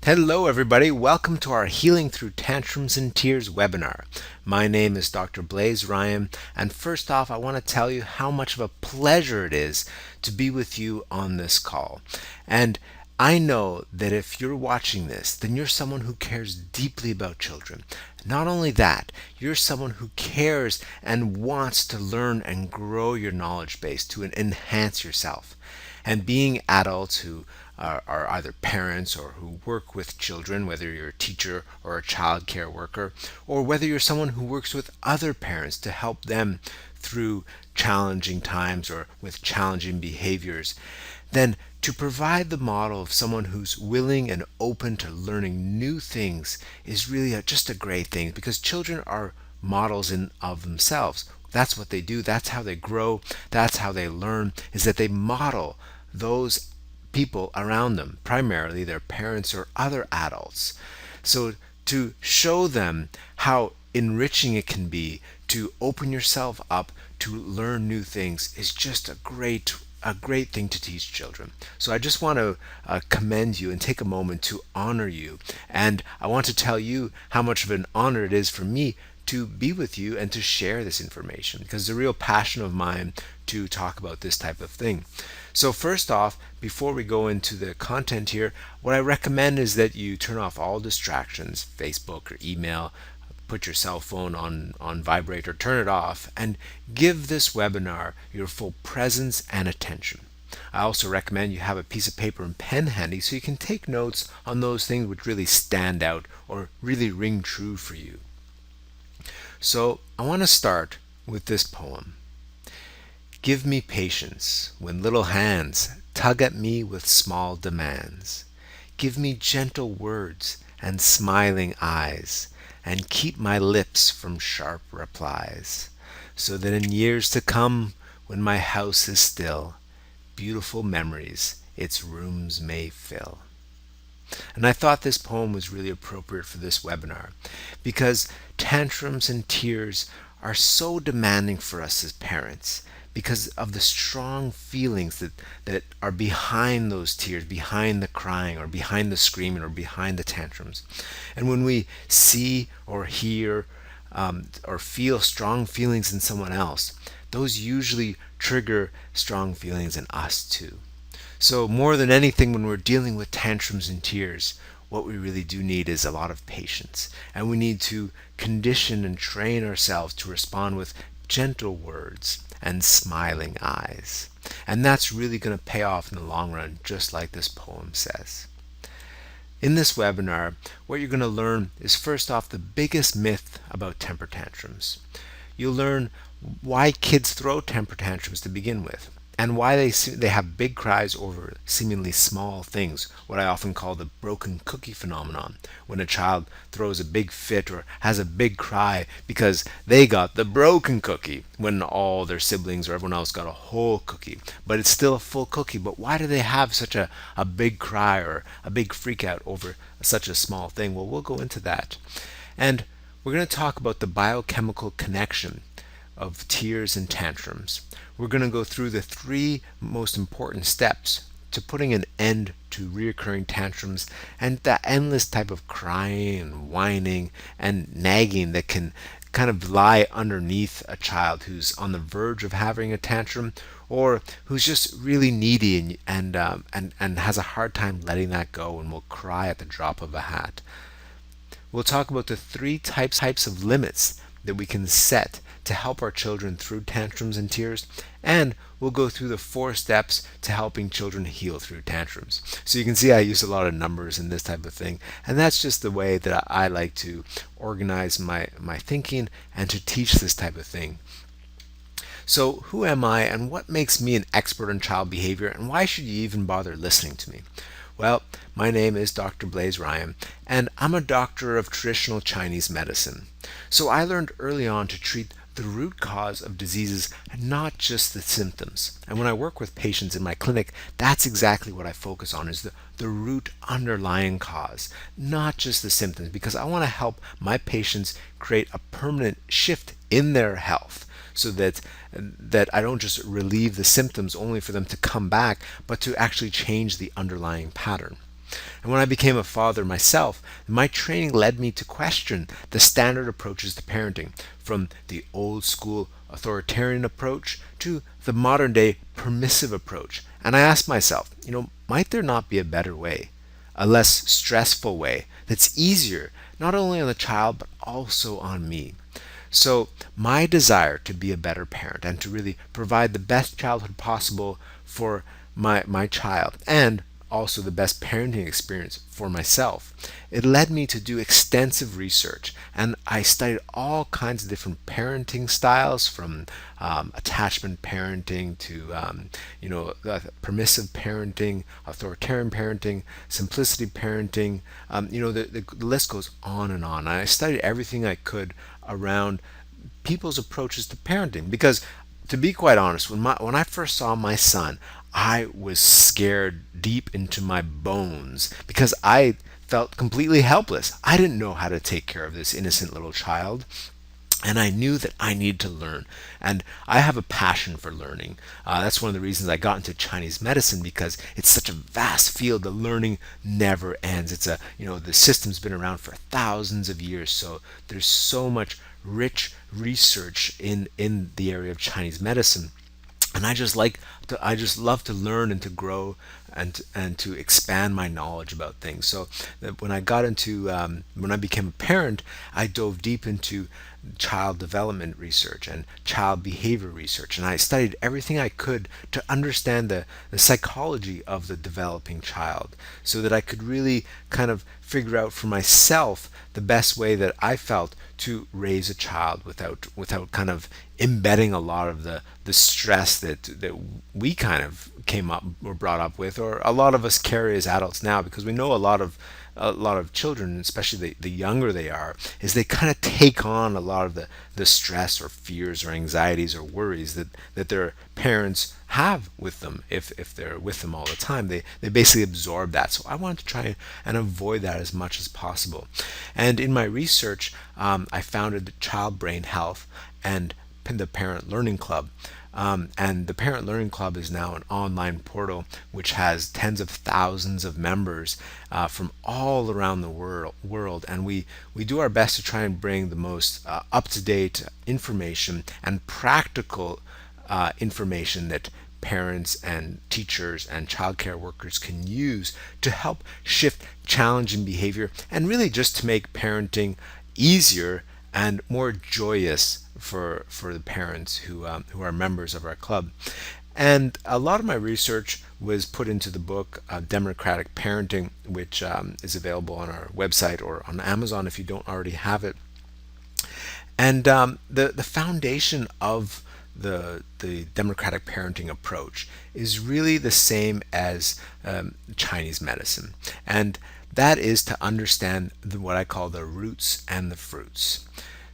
Hello, everybody. Welcome to our Healing Through Tantrums and Tears webinar. My name is Dr. Blaise Ryan, and first off, I want to tell you how much of a pleasure it is to be with you on this call. And I know that if you're watching this, then you're someone who cares deeply about children. Not only that, you're someone who cares and wants to learn and grow your knowledge base to enhance yourself. And being adults who are either parents or who work with children, whether you're a teacher or a child care worker, or whether you're someone who works with other parents to help them through challenging times or with challenging behaviors, then to provide the model of someone who's willing and open to learning new things is really just a great thing, because children are models in of themselves. That's what they do. That's how they grow. That's how they learn, is that they model those people around them, primarily their parents or other adults. So to show them how enriching it can be to open yourself up to learn new things is just a great thing to teach children. So I just want to commend you and take a moment to honor you. And I want to tell you how much of an honor it is for me to be with you and to share this information, because it's a real passion of mine to talk about this type of thing. So first off, before we go into the content here, what I recommend is that you turn off all distractions, Facebook or email, put your cell phone on vibrate or turn it off, and give this webinar your full presence and attention. I also recommend you have a piece of paper and pen handy so you can take notes on those things which really stand out or really ring true for you. So I want to start with this poem. Give me patience when little hands tug at me with small demands. Give me gentle words and smiling eyes, and keep my lips from sharp replies, so that in years to come, when my house is still, beautiful memories its rooms may fill. And I thought this poem was really appropriate for this webinar, because tantrums and tears are so demanding for us as parents, because of the strong feelings that are behind those tears, behind the crying or behind the screaming or behind the tantrums. And when we see or hear or feel strong feelings in someone else, those usually trigger strong feelings in us too. So more than anything, when we're dealing with tantrums and tears, what we really do need is a lot of patience. And we need to condition and train ourselves to respond with gentle words and smiling eyes. And that's really going to pay off in the long run, just like this poem says. In this webinar, what you're going to learn is, first off, the biggest myth about temper tantrums. You'll learn why kids throw temper tantrums to begin with, and why they have big cries over seemingly small things, what I often call the broken cookie phenomenon, when a child throws a big fit or has a big cry because they got the broken cookie, when all their siblings or everyone else got a whole cookie. But it's still a full cookie. But why do they have such a big cry or a big freak out over such a small thing? Well, we'll go into that. And we're going to talk about the biochemical connection of tears and tantrums. We're going to go through the 3 most important steps to putting an end to reoccurring tantrums and that endless type of crying and whining and nagging that can kind of lie underneath a child who's on the verge of having a tantrum, or who's just really needy and has a hard time letting that go and will cry at the drop of a hat. We'll talk about the 3 types of limits that we can set to help our children through tantrums and tears, and we'll go through the 4 steps to helping children heal through tantrums. So you can see I use a lot of numbers in this type of thing, and that's just the way that I like to organize my thinking and to teach this type of thing. So who am I, and what makes me an expert on child behavior, and why should you even bother listening to me? Well, my name is Dr. Blaise Ryan, and I'm a doctor of traditional Chinese medicine. So I learned early on to treat the root cause of diseases and not just the symptoms. And when I work with patients in my clinic, that's exactly what I focus on, is the root underlying cause, not just the symptoms, because I want to help my patients create a permanent shift in their health, so that I don't just relieve the symptoms only for them to come back, but to actually change the underlying pattern. And when I became a father myself, my training led me to question the standard approaches to parenting, from the old school authoritarian approach to the modern day permissive approach. And I asked myself, might there not be a better way? A less stressful way that's easier, not only on the child, but also on me. So, my desire to be a better parent and to really provide the best childhood possible for my child, and also the best parenting experience for myself, it led me to do extensive research. And I studied all kinds of different parenting styles, from attachment parenting to permissive parenting, authoritarian parenting, simplicity parenting. The list goes on and on. And I studied everything I could around people's approaches to parenting, because, to be quite honest, when I first saw my son, I was scared deep into my bones because I felt completely helpless. I didn't know how to take care of this innocent little child. And I knew that I needed to learn. And I have a passion for learning. That's one of the reasons I got into Chinese medicine, because it's such a vast field. The learning never ends. The system's been around for thousands of years. So there's so much rich research in the area of Chinese medicine. And I just love to learn and to grow and to expand my knowledge about things. So when when I became a parent, I dove deep into child development research and child behavior research, and I studied everything I could to understand the psychology of the developing child, so that I could really kind of figure out for myself the best way that I felt to raise a child without kind of embedding a lot of the stress that we kind of came up or brought up with, or a lot of us carry as adults now, because we know a lot of children, especially the younger they are, is they kind of take on a lot of the stress or fears or anxieties or worries that their parents have with them. If they're with them all the time, they basically absorb that. So I wanted to try and avoid that as much as possible. And in my research, I founded Child Brain Health and the Parent Learning Club. And the Parent Learning Club is now an online portal which has tens of thousands of members from all around the world. And we do our best to try and bring the most up-to-date information and practical information that parents and teachers and childcare workers can use to help shift challenging behavior, and really just to make parenting easier and more joyous for the parents who are members of our club. And a lot of my research was put into the book Democratic Parenting, which is available on our website or on Amazon if you don't already have it. And the foundation of the democratic parenting approach is really the same as Chinese medicine, and that is to understand what I call the roots and the fruits.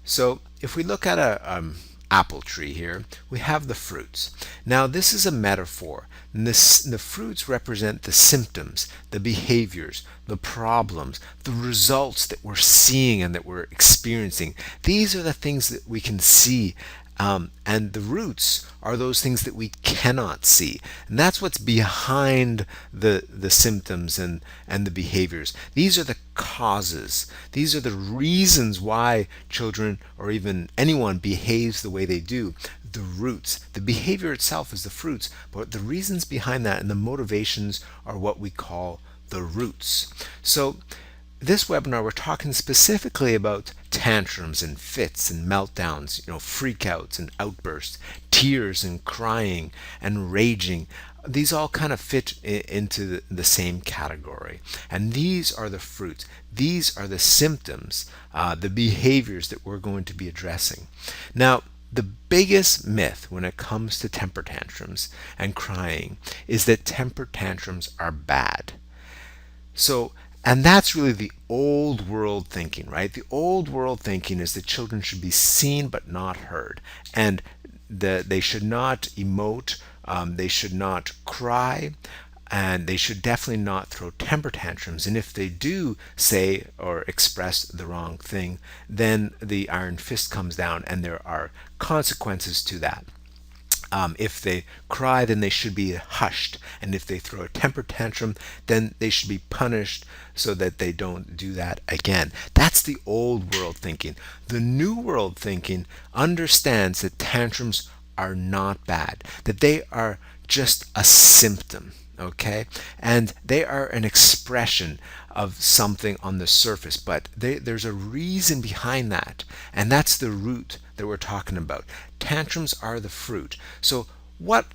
So if we look at a apple tree here, we have the fruits. Now this is a metaphor. The fruits represent the symptoms, the behaviors, the problems, the results that we're seeing and that we're experiencing. These are the things that we can see. And the roots are those things that we cannot see. And that's what's behind the symptoms and the behaviors. These are the causes. These are the reasons why children or even anyone behaves the way they do. The roots. The behavior itself is the fruits, but the reasons behind that and the motivations are what we call the roots. So this webinar, we're talking specifically about tantrums and fits and meltdowns, freakouts and outbursts, tears and crying and raging. These all kind of fit into the same category. And these are the fruits. These are the symptoms, the behaviors that we're going to be addressing. Now, the biggest myth when it comes to temper tantrums and crying is that temper tantrums are bad. And that's really the old world thinking, right? The old world thinking is that children should be seen but not heard, and they should not emote, they should not cry, and they should definitely not throw temper tantrums. And if they do say or express the wrong thing, then the iron fist comes down and there are consequences to that. If they cry, then they should be hushed. And if they throw a temper tantrum, then they should be punished so that they don't do that again. That's the old world thinking. The new world thinking understands that tantrums are not bad, that they are just a symptom, okay? And they are an expression of something on the surface, but there's a reason behind that, and that's the root that we're talking about. Tantrums are the fruit. So what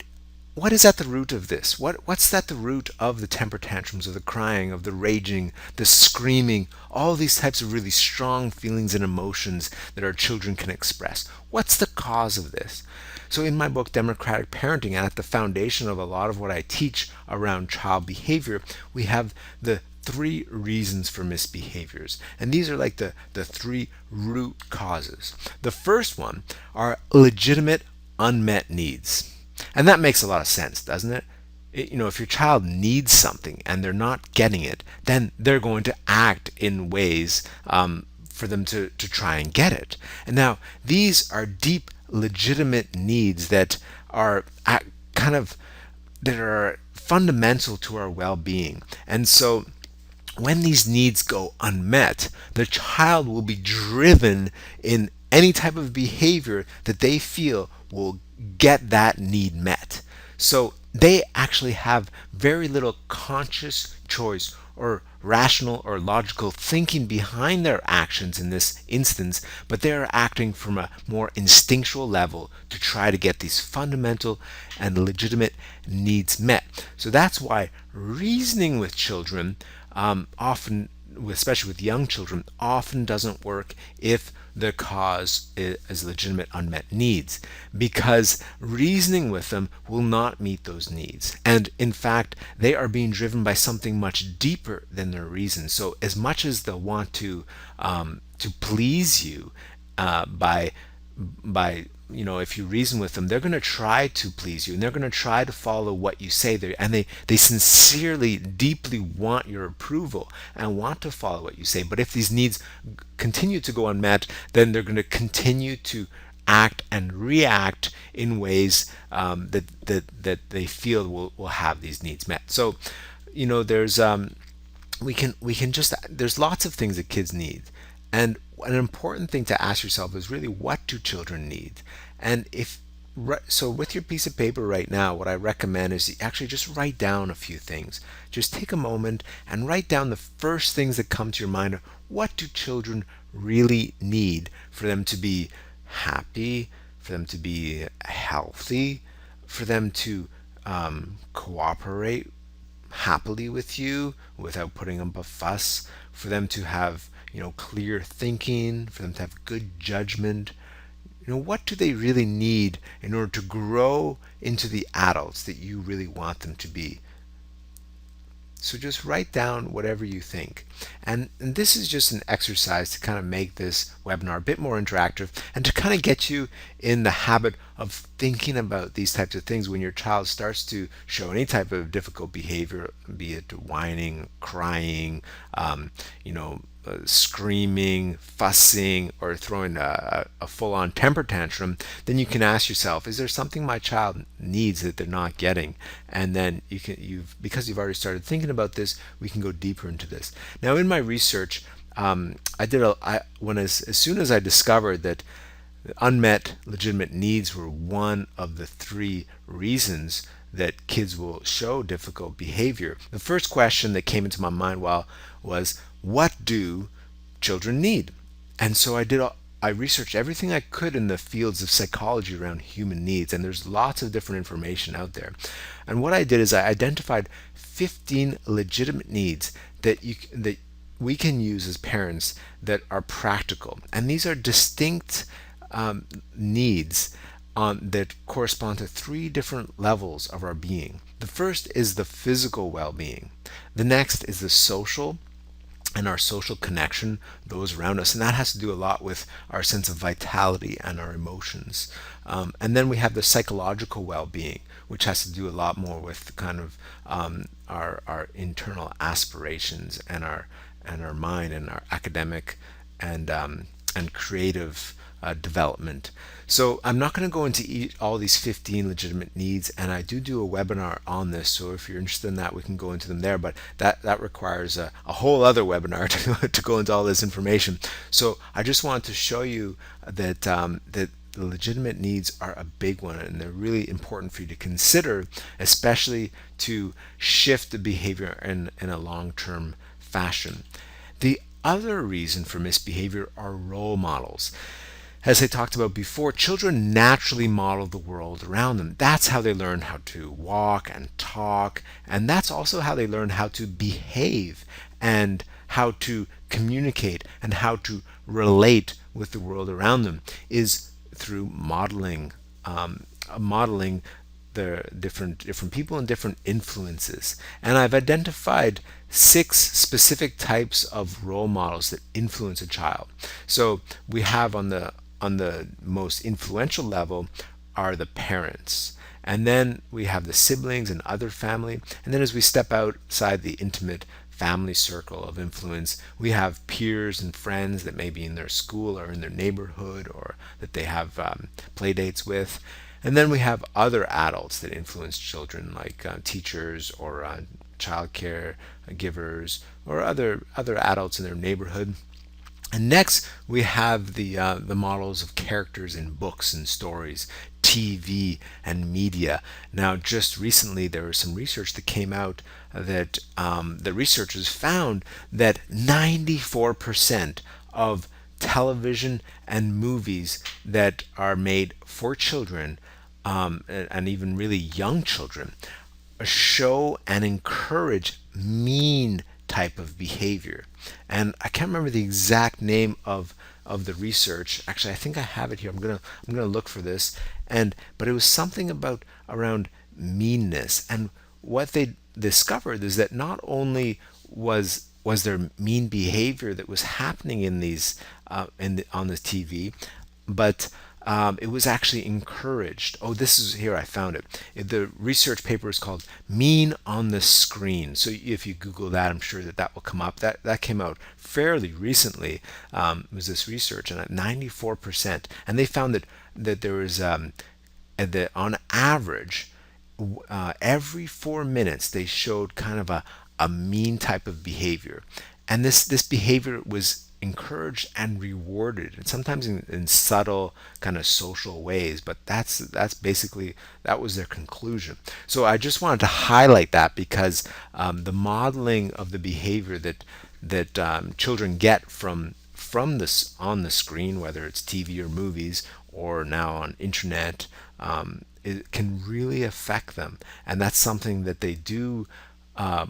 is at the root of this? What's at the root of the temper tantrums, of the crying, of the raging, the screaming, all these types of really strong feelings and emotions that our children can express? What's the cause of this? So in my book, Democratic Parenting, and at the foundation of a lot of what I teach around child behavior, we have the three reasons for misbehaviors. And these are like the three root causes. The first one are legitimate unmet needs. And that makes a lot of sense, doesn't it? If your child needs something and they're not getting it, then they're going to act in ways for them to try and get it. And now, these are deep, legitimate needs that are that are fundamental to our well-being. And so when these needs go unmet, the child will be driven in any type of behavior that they feel will get that need met. So they actually have very little conscious choice or rational or logical thinking behind their actions in this instance, but they are acting from a more instinctual level to try to get these fundamental and legitimate needs met. So that's why reasoning with children often, especially with young children, often doesn't work if the cause is legitimate unmet needs, because reasoning with them will not meet those needs. And in fact, they are being driven by something much deeper than their reason. So as much as they'll want to please you by if you reason with them, they're going to try to please you, and they're going to try to follow what you say there, and they sincerely, deeply want your approval and want to follow what you say. But if these needs continue to go unmet, then they're going to continue to act and react in ways that they feel will have these needs met. So there's there's lots of things that kids need. And an important thing to ask yourself is really, what do children need? And so with your piece of paper right now, what I recommend is you actually just write down a few things. Just take a moment and write down the first things that come to your mind. What do children really need for them to be happy, for them to be healthy, for them to cooperate happily with you without putting up a fuss, for them to have clear thinking, for them to have good judgment? What do they really need in order to grow into the adults that you really want them to be? So just write down whatever you think. And this is just an exercise to kind of make this webinar a bit more interactive and to kind of get you in the habit of thinking about these types of things when your child starts to show any type of difficult behavior, be it whining, crying, screaming, fussing, or throwing a full-on temper tantrum. Then you can ask yourself, is there something my child needs that they're not getting? And then because you've already started thinking about this, we can go deeper into this. Now, in my research, as soon as I discovered that unmet legitimate needs were one of the three reasons that kids will show difficult behavior, the first question that came into my mind was, what do children need? And so I researched everything I could in the fields of psychology around human needs, and there's lots of different information out there. And what I did is I identified 15 legitimate needs that we can use as parents that are practical. And these are distinct needs that correspond to three different levels of our being. The first is the physical well-being. The next is the social and our social connection, those around us. And that has to do a lot with our sense of vitality and our emotions. And then we have the psychological well-being, which has to do a lot more with kind of our internal aspirations and our mind and our academic and creative development. So I'm not going to go into all these 15 legitimate needs, and I do a webinar on this. So if you're interested in that, we can go into them there. But that requires a whole other webinar to go into all this information. So I just wanted to show you that that the legitimate needs are a big one, and they're really important for you to consider, especially to shift the behavior in a long-term fashion. The other reason for misbehavior are role models. As I talked about before, children naturally model the world around them. That's how they learn how to walk and talk, and that's also how they learn how to behave and how to communicate and how to relate with the world around them is through modeling the different people and different influences. And I've identified 6 specific types of role models that influence a child. So we have on the most influential level are the parents. And then we have the siblings and other family. And then as we step outside the intimate family circle of influence, we have peers and friends that may be in their school or in their neighborhood or that they have play dates with. And then we have other adults that influence children, like teachers or child care givers or other adults in their neighborhood. And next, we have the models of characters in books and stories, TV, and media. Now, just recently, there was some research that came out that the researchers found that 94% of television and movies that are made for children, and even really young children, show and encourage mean type of behavior. And I can't remember the exact name of the research. Actually, I think I have it here. I'm gonna look for this. But it was something about around meanness. And what they discovered is that not only was there mean behavior that was happening in these on the TV, but it was actually encouraged. Oh, this is here. I found it. The research paper is called "Mean on the Screen." So if you Google that, I'm sure that will come up. That came out fairly recently. Was this research, and at 94%, and they found that there was that on average, every 4 minutes they showed kind of a mean type of behavior, and this behavior was encouraged and rewarded, and sometimes in subtle kind of social ways. But that's basically that was their conclusion. So I just wanted to highlight that because the modeling of the behavior that children get from this on the screen, whether it's TV or movies or now on internet, it can really affect them, and that's something that they do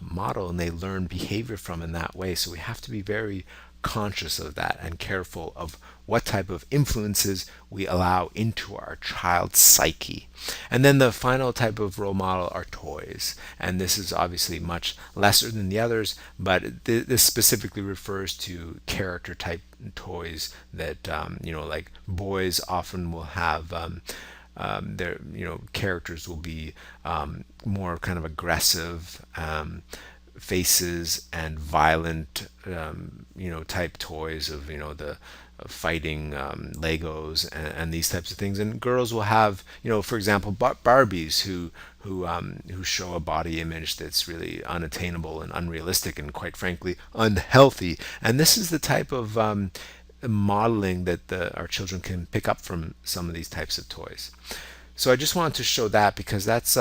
model and they learn behavior from in that way. So we have to be very conscious of that and careful of what type of influences we allow into our child's psyche. And then the final type of role model are toys. And this is obviously much lesser than the others, but this specifically refers to character type toys that, like boys often will have. Their characters will be more kind of aggressive faces and violent type toys of the fighting Legos and these types of things. And girls will have for example Barbies who show a body image that's really unattainable and unrealistic and quite frankly unhealthy. And this is the type of modeling that our children can pick up from some of these types of toys. So I just wanted to show that because that's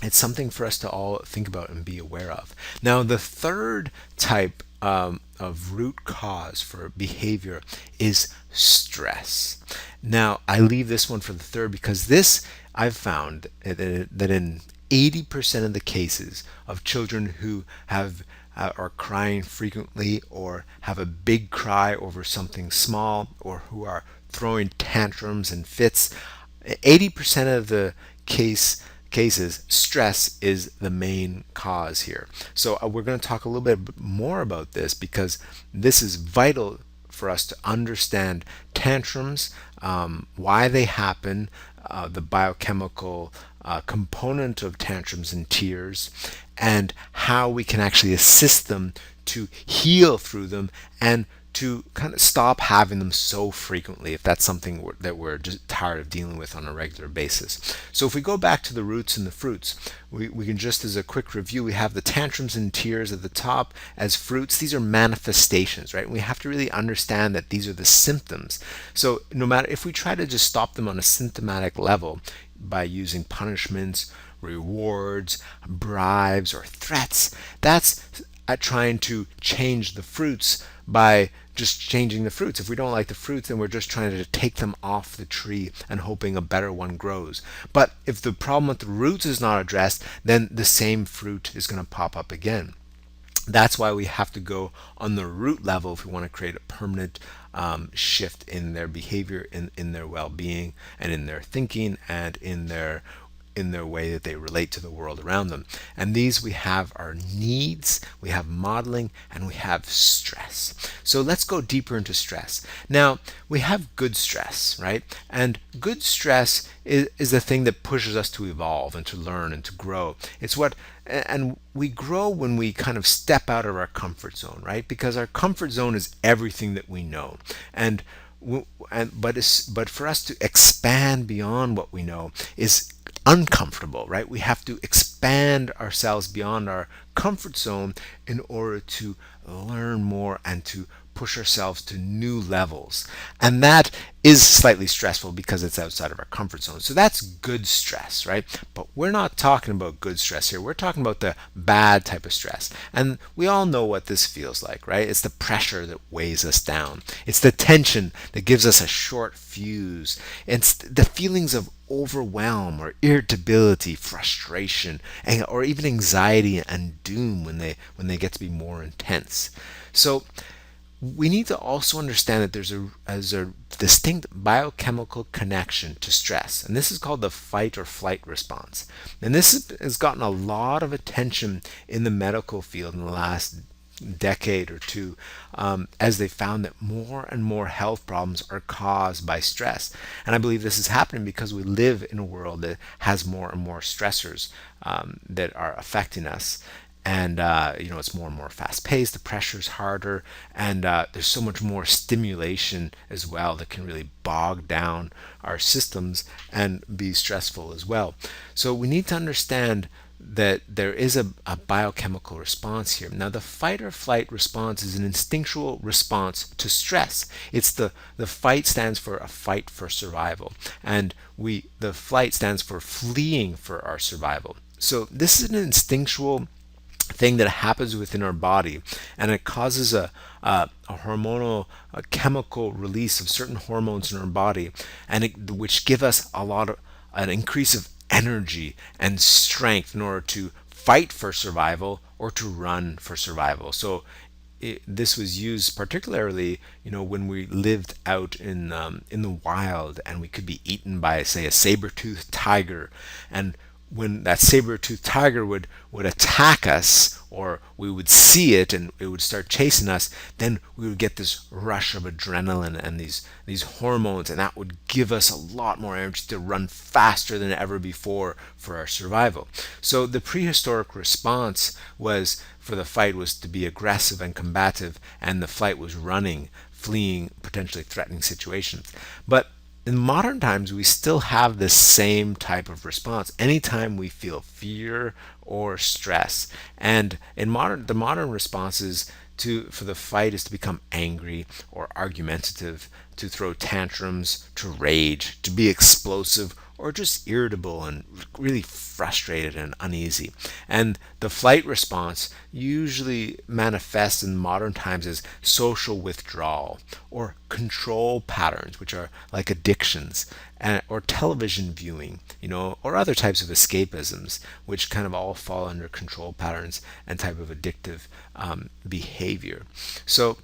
it's something for us to all think about and be aware of. Now, the third type of root cause for behavior is stress. Now, I leave this one for the third because this I've found that in 80% of the cases of children who have are crying frequently or have a big cry over something small or who are throwing tantrums and fits, 80% of the cases, stress is the main cause here. So we're going to talk a little bit more about this because this is vital for us to understand tantrums, why they happen, the biochemical component of tantrums and tears, and how we can actually assist them to heal through them and to kind of stop having them so frequently if that's something that we're just tired of dealing with on a regular basis. So if we go back to the roots and the fruits, we can just, as a quick review, we have the tantrums and tears at the top as fruits. These are manifestations, right? And we have to really understand that these are the symptoms. So no matter if we try to just stop them on a symptomatic level by using punishments, rewards, bribes, or threats, that's at trying to change the fruits by just changing the fruits. If we don't like the fruits, then we're just trying to take them off the tree and hoping a better one grows. But if the problem with the roots is not addressed, then the same fruit is going to pop up again. That's why we have to go on the root level if we want to create a permanent shift in their behavior, in their well-being, and in their thinking, and in their way that they relate to the world around them. And these we have our needs, we have modeling, and we have stress. So let's go deeper into stress. Now, we have good stress, right? And good stress is the thing that pushes us to evolve and to learn and to grow. And we grow when we kind of step out of our comfort zone, right? Because our comfort zone is everything that we know. But for us to expand beyond what we know is uncomfortable, right? We have to expand ourselves beyond our comfort zone in order to learn more and to push ourselves to new levels. And that is slightly stressful because it's outside of our comfort zone. So that's good stress, right? But we're not talking about good stress here. We're talking about the bad type of stress. And we all know what this feels like, right? It's the pressure that weighs us down. It's the tension that gives us a short fuse. It's the feelings of overwhelm or irritability, frustration, or even anxiety and doom when they get to be more intense. So we need to also understand that there's a distinct biochemical connection to stress, and this is called the fight or flight response. And this has gotten a lot of attention in the medical field in the last decade or two, as they found that more and more health problems are caused by stress. And I believe this is happening because we live in a world that has more and more stressors that are affecting us. And it's more and more fast paced, the pressure is harder, and there's so much more stimulation as well that can really bog down our systems and be stressful as well. So we need to understand that there is a biochemical response here. Now, the fight or flight response is an instinctual response to stress. It's the fight stands for a fight for survival, and the flight stands for fleeing for our survival. So this is an instinctual thing that happens within our body, and it causes a hormonal, a chemical release of certain hormones in our body, which give us an increase of energy and strength in order to fight for survival or to run for survival. So this was used particularly, when we lived out in the wild, and we could be eaten by, say, a saber-toothed tiger. And when that saber-toothed tiger would attack us, or we would see it and it would start chasing us, then we would get this rush of adrenaline and these hormones, and that would give us a lot more energy to run faster than ever before for our survival. So the prehistoric response for the fight was to be aggressive and combative, and the flight was running, fleeing potentially threatening situations. But in modern times, we still have the same type of response anytime we feel fear or stress. And the modern responses for the fight is to become angry or argumentative, to throw tantrums, to rage, to be explosive, or just irritable and really frustrated and uneasy. And the flight response usually manifests in modern times as social withdrawal or control patterns, which are like addictions, or television viewing, or other types of escapisms, which kind of all fall under control patterns and type of addictive behavior. So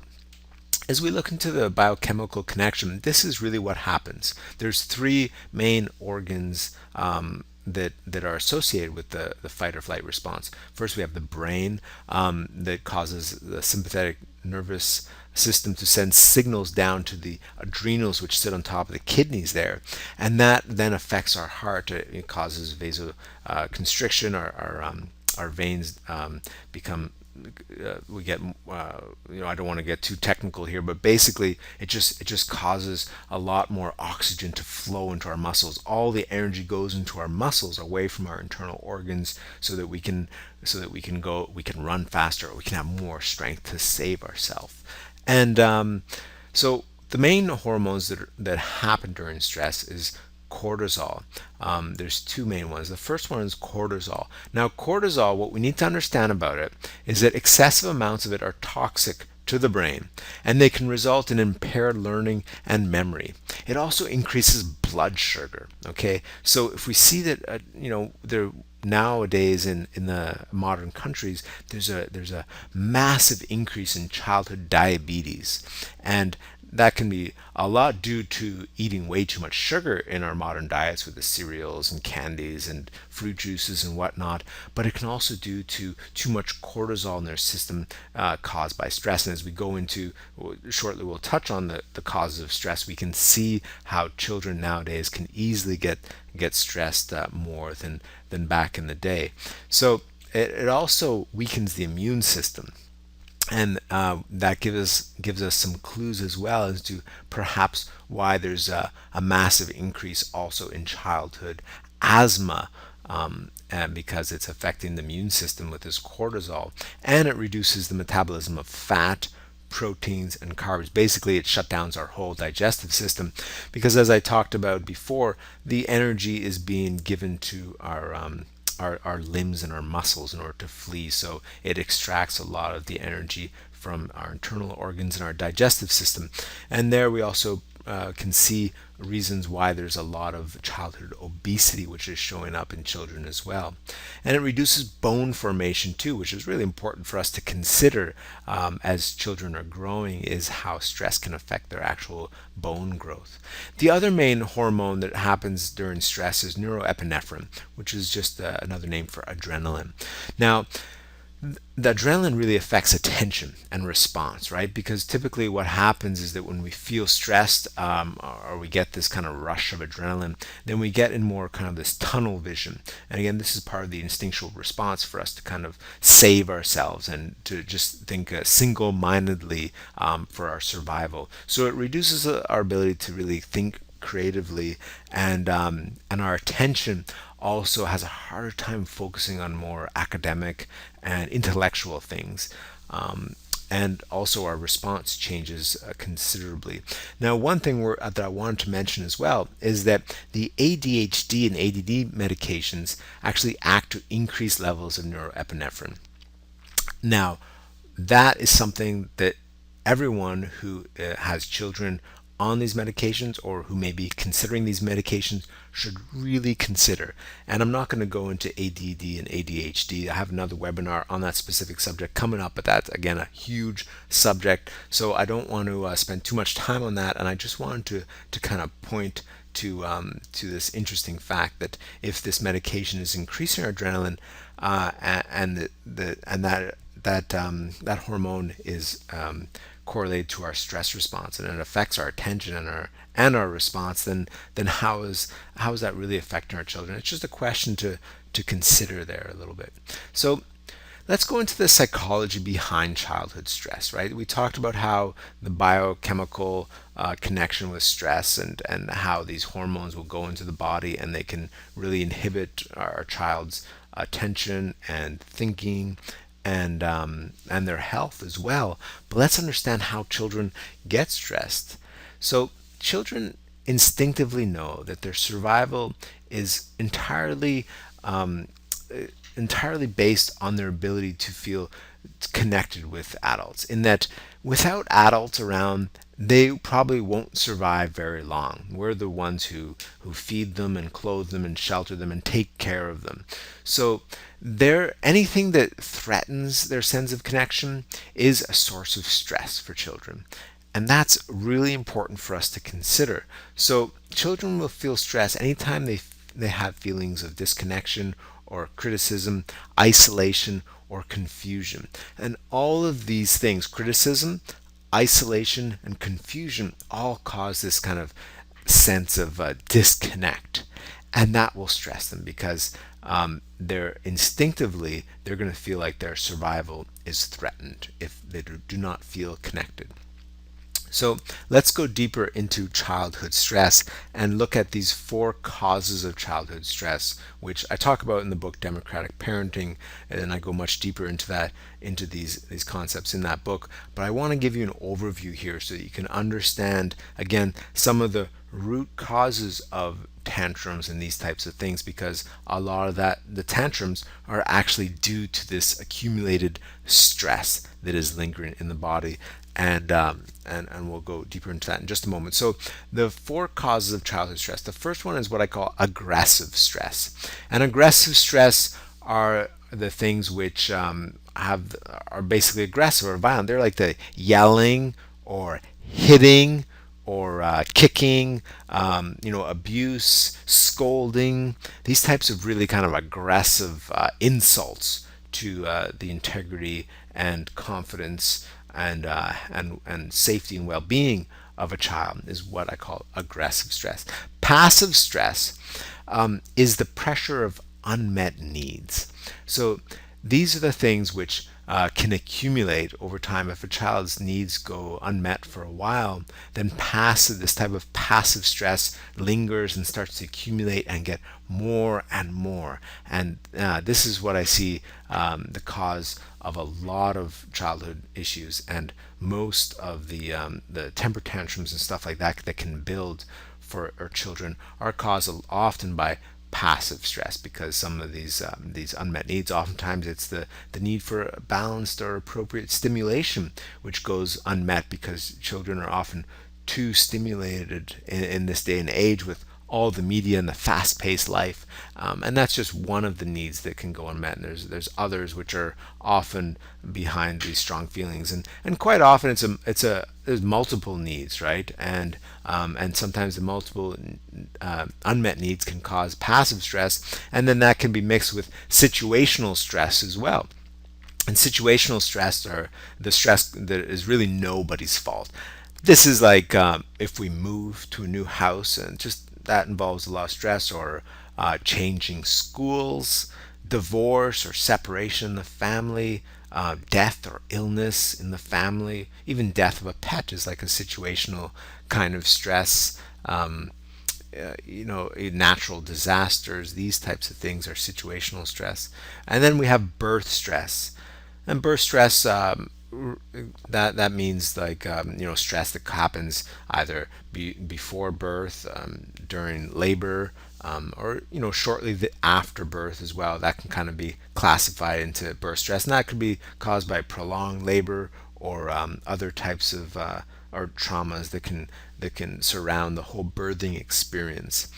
as we look into the biochemical connection, this is really what happens. There's three main organs that are associated with the fight or flight response. First, we have the brain, that causes the sympathetic nervous system to send signals down to the adrenals, which sit on top of the kidneys there, and that then affects our heart. It causes vasoconstriction. Our veins become we get I don't want to get too technical here, but basically it just causes a lot more oxygen to flow into our muscles. All the energy goes into our muscles away from our internal organs, we can run faster, or we can have more strength to save ourselves. And so the main hormones that happen during stress is cortisol. There's two main ones. The first one is cortisol. Now, cortisol, what we need to understand about it is that excessive amounts of it are toxic to the brain, and they can result in impaired learning and memory. It also increases blood sugar. Okay, so if we see that, there nowadays in the modern countries, there's a massive increase in childhood diabetes, and that can be a lot due to eating way too much sugar in our modern diets with the cereals and candies and fruit juices and whatnot. But it can also due to too much cortisol in their system caused by stress. And as we go into shortly, we'll touch on the causes of stress. We can see how children nowadays can easily get stressed more than back in the day. So it also weakens the immune system, and that gives us some clues as well as to perhaps why there's a massive increase also in childhood asthma, and because it's affecting the immune system with this cortisol, and it reduces the metabolism of fat, proteins, and carbs. Basically, it shut down our whole digestive system because, as I talked about before, the energy is being given to our limbs and our muscles in order to flee. So it extracts a lot of the energy from our internal organs and our digestive system. And there we also can see reasons why there's a lot of childhood obesity, which is showing up in children as well. And it reduces bone formation too, which is really important for us to consider as children are growing, is how stress can affect their actual bone growth. The other main hormone that happens during stress is neuroepinephrine, which is just another name for adrenaline. Now, the adrenaline really affects attention and response, right? Because typically what happens is that when we feel stressed, or we get this kind of rush of adrenaline, then we get in more kind of this tunnel vision. And again, this is part of the instinctual response for us to kind of save ourselves and to just think single-mindedly for our survival. So it reduces our ability to really think creatively, and our attention also has a harder time focusing on more academic and intellectual things. And also our response changes considerably. Now, one thing that I wanted to mention as well is that the ADHD and ADD medications actually act to increase levels of neuroepinephrine. Now, that is something that everyone who has children on these medications or who may be considering these medications should really consider. And I'm not going to go into ADD and ADHD. I have another webinar on that specific subject coming up, but that's again a huge subject. So I don't want to spend too much time on that. And I just wanted to kind of point to this interesting fact that if this medication is increasing our adrenaline, and that hormone is correlated to our stress response, and it affects our attention and our response, then how is that really affecting our children? It's just a question to consider there a little bit. So let's go into the psychology behind childhood stress, right? We talked about how the biochemical connection with stress, and how these hormones will go into the body and they can really inhibit our child's attention and thinking and their health as well. But let's understand how children get stressed. So children instinctively know that their survival is entirely based on their ability to feel connected with adults, in that without adults around, they probably won't survive very long. We're the ones who feed them and clothe them and shelter them and take care of them. So anything that threatens their sense of connection is a source of stress for children. And that's really important for us to consider. So children will feel stress anytime they have feelings of disconnection or criticism, isolation, or confusion. And all of these things, criticism, isolation, and confusion, all cause this kind of sense of disconnect. And that will stress them because they're instinctively they're going to feel like their survival is threatened if they do not feel connected. So let's go deeper into childhood stress and look at these four causes of childhood stress, which I talk about in the book Democratic Parenting, and I go much deeper into that, into these concepts in that book. But I want to give you an overview here so that you can understand again some of the root causes of tantrums and these types of things, because a lot of that the tantrums are actually due to this accumulated stress that is lingering in the body, and we'll go deeper into that in just a moment. So the four causes of childhood stress. The first one is what I call aggressive stress, and aggressive stress are the things which are basically aggressive or violent. They're like the yelling or hitting or kicking, abuse, scolding, these types of really kind of aggressive insults to the integrity and confidence and safety and well-being of a child is what I call aggressive stress. Passive stress is the pressure of unmet needs. So these are the things which can accumulate over time. If a child's needs go unmet for a while, then this type of passive stress lingers and starts to accumulate and get more and more. And this is what I see the cause of a lot of childhood issues, and most of the temper tantrums and stuff like that that can build for our children are caused often by passive stress, because some of these unmet needs, oftentimes it's the need for balanced or appropriate stimulation which goes unmet, because children are often too stimulated in this day and age with all the media and the fast-paced life, and that's just one of the needs that can go unmet. And there's others which are often behind these strong feelings, and quite often there's multiple needs, right? And sometimes the multiple unmet needs can cause passive stress, and then that can be mixed with situational stress as well. And situational stress are the stress that is really nobody's fault. This is like if we move to a new house, and just that involves a lot of stress, or changing schools, divorce or separation in the family, death or illness in the family, even death of a pet is like a situational kind of stress. Natural disasters, these types of things are situational stress. And then we have birth stress. And birth stress, that means like stress that happens either before birth, during labor, or shortly after birth as well. That can kind of be classified into birth stress, and that could be caused by prolonged labor or other types of or traumas that can surround the whole birthing experience.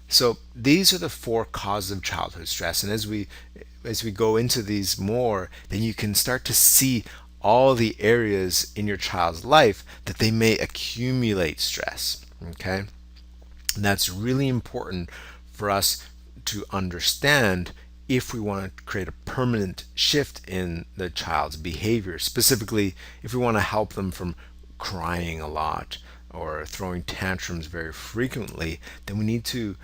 So these are the four causes of childhood stress, and as we go into these more, then you can start to see all the areas in your child's life that they may accumulate stress. Okay, and that's really important for us to understand if we want to create a permanent shift in the child's behavior. Specifically, if we want to help them from crying a lot or throwing tantrums very frequently, then we need to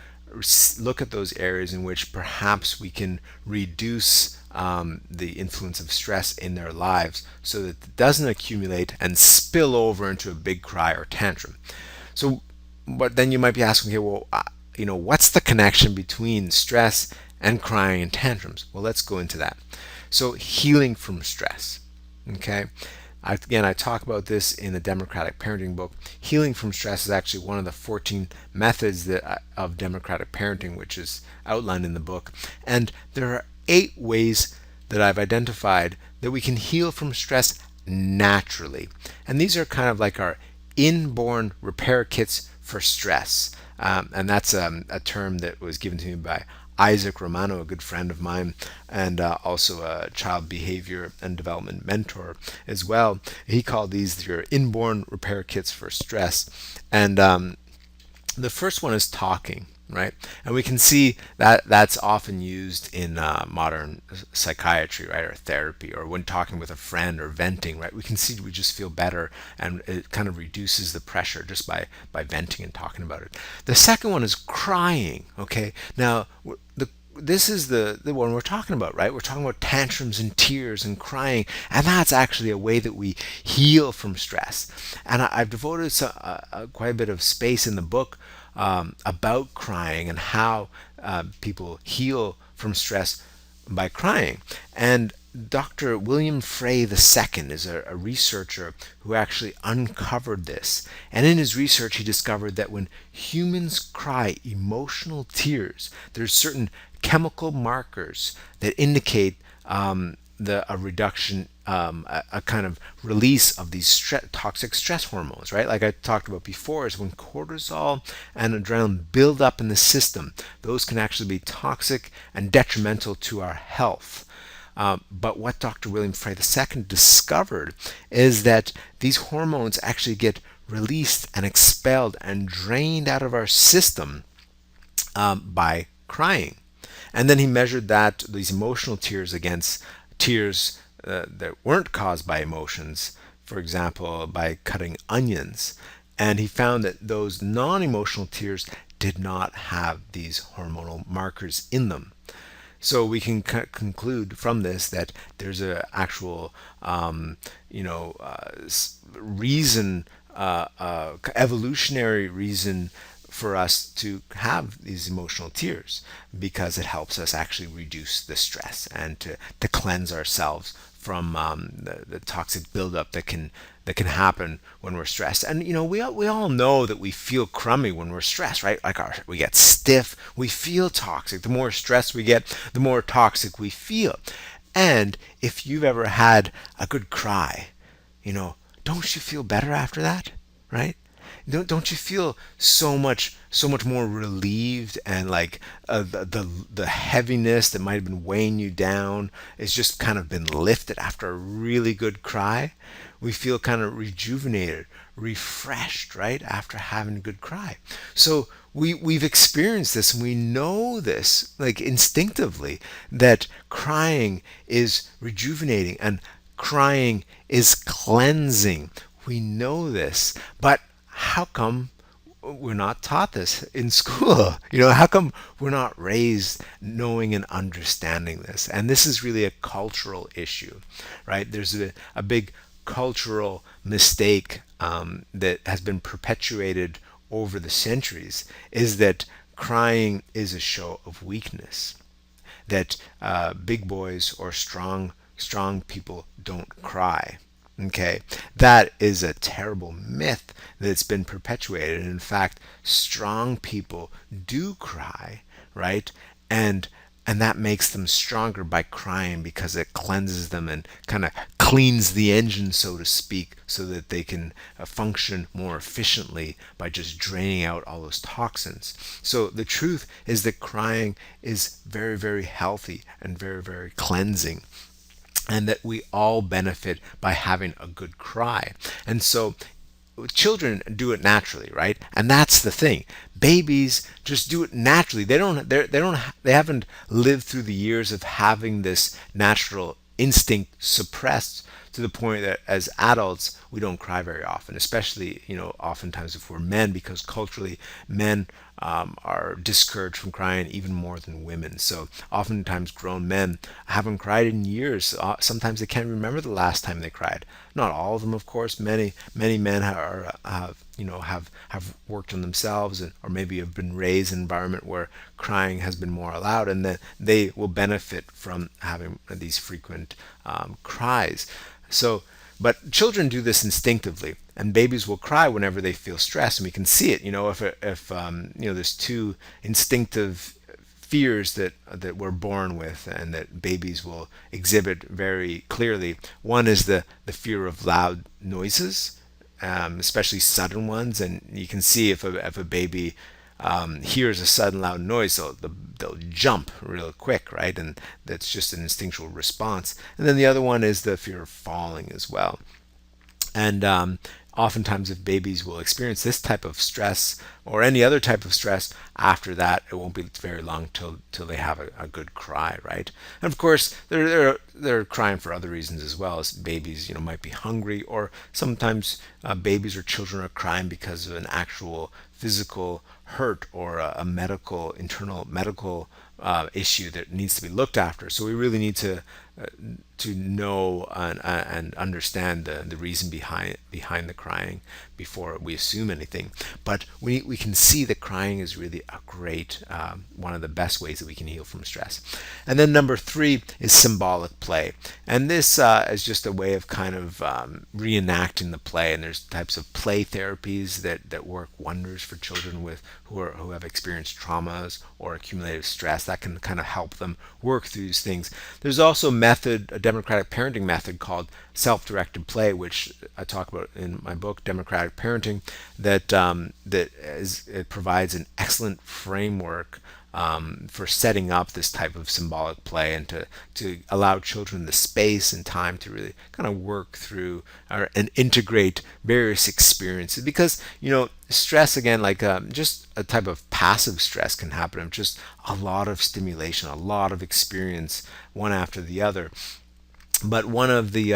look at those areas in which perhaps we can reduce the influence of stress in their lives so that it doesn't accumulate and spill over into a big cry or tantrum. So, but then you might be asking, okay, well, what's the connection between stress and crying and tantrums? Well, let's go into that. So, healing from stress. Okay. Again, I talk about this in the Democratic Parenting book. Healing from stress is actually one of the 14 methods of democratic parenting, which is outlined in the book. And there are 8 ways that I've identified that we can heal from stress naturally. And these are kind of like our inborn repair kits for stress. And that's a term that was given to me by Isaac Romano, a good friend of mine, and also a child behavior and development mentor as well. He called these your inborn repair kits for stress. And the first one is talking. right? And we can see that that's often used in modern psychiatry, right, or therapy, or when talking with a friend or venting, right? We can see we just feel better, and it kind of reduces the pressure just by venting and talking about it. The second one is crying. Okay, now the this is the one we're talking about, right? We're talking about tantrums and tears and crying, and that's actually a way that we heal from stress. And I've devoted quite a bit of space in the book about crying and how people heal from stress by crying. And Dr. William Frey II is a researcher who actually uncovered this. And in his research, he discovered that when humans cry emotional tears, there's certain chemical markers that indicate a reduction, a kind of release of these toxic stress hormones, right? Like I talked about before, is when cortisol and adrenaline build up in the system, those can actually be toxic and detrimental to our health. But what Dr. William Frey II discovered is that these hormones actually get released and expelled and drained out of our system by crying. And then he measured these emotional tears against tears that weren't caused by emotions, for example, by cutting onions. And he found that those non emotional tears did not have these hormonal markers in them. So we can conclude from this that there's a actual, reason, evolutionary reason for us to have these emotional tears, because it helps us actually reduce the stress and to cleanse ourselves from the toxic buildup that can happen when we're stressed. And we all know that we feel crummy when we're stressed, right? Like we get stiff, we feel toxic. The more stressed we get, the more toxic we feel. And if you've ever had a good cry, don't you feel better after that, right? Don't you feel so much more relieved, and like the heaviness that might have been weighing you down is just kind of been lifted after a really good cry? We feel kind of rejuvenated, refreshed, right, after having a good cry. So we've experienced this, and we know this like instinctively, that crying is rejuvenating and crying is cleansing. We know this, but how come we're not taught this in school? How come we're not raised knowing and understanding this? And this is really a cultural issue, right? There's a big cultural mistake that has been perpetuated over the centuries, is that crying is a show of weakness, that big boys or strong people don't cry. Okay, that is a terrible myth that's been perpetuated. In fact, strong people do cry, right? And that makes them stronger by crying, because it cleanses them and kind of cleans the engine, so to speak, so that they can function more efficiently by just draining out all those toxins. So the truth is that crying is very, very healthy and very, very cleansing, and that we all benefit by having a good cry. And so children do it naturally, right? And that's the thing. Babies just do it naturally. They haven't lived through the years of having this natural instinct suppressed to the point that as adults we don't cry very often, especially oftentimes if we're men, because culturally men are discouraged from crying even more than women. So oftentimes grown men haven't cried in years. Sometimes they can't remember the last time they cried. Not all of them, of course. Many men have worked on themselves, or maybe have been raised in an environment where crying has been more allowed, and then they will benefit from having these frequent cries. So, but children do this instinctively, and babies will cry whenever they feel stressed, and we can see it. If there's two instinctive fears that we're born with, and that babies will exhibit very clearly. One is the fear of loud noises, especially sudden ones, and you can see if a baby hears a sudden loud noise, they'll jump real quick, right? And that's just an instinctual response. And then the other one is the fear of falling as well. And oftentimes if babies will experience this type of stress or any other type of stress, after that it won't be very long till they have a good cry, right? And of course they're crying for other reasons as well. As babies, might be hungry, or sometimes babies or children are crying because of an actual physical hurt or a medical internal medical issue that needs to be looked after. So we really need to know and understand the reason behind the crying before we assume anything. But we can see that crying is really a great one of the best ways that we can heal from stress. And then number 3 is symbolic play, and this is just a way of kind of reenacting the play. And there's types of play therapies that work wonders for children who have experienced traumas or accumulated stress, that can kind of help them work through these things. There's also a democratic parenting method called self-directed play, which I talk about in my book, Democratic Parenting, it provides an excellent framework for setting up this type of symbolic play, and to allow children the space and time to really kind of work through and integrate various experiences. Because stress, again, like just a type of passive stress can happen of just a lot of stimulation, a lot of experience, one after the other. But one of the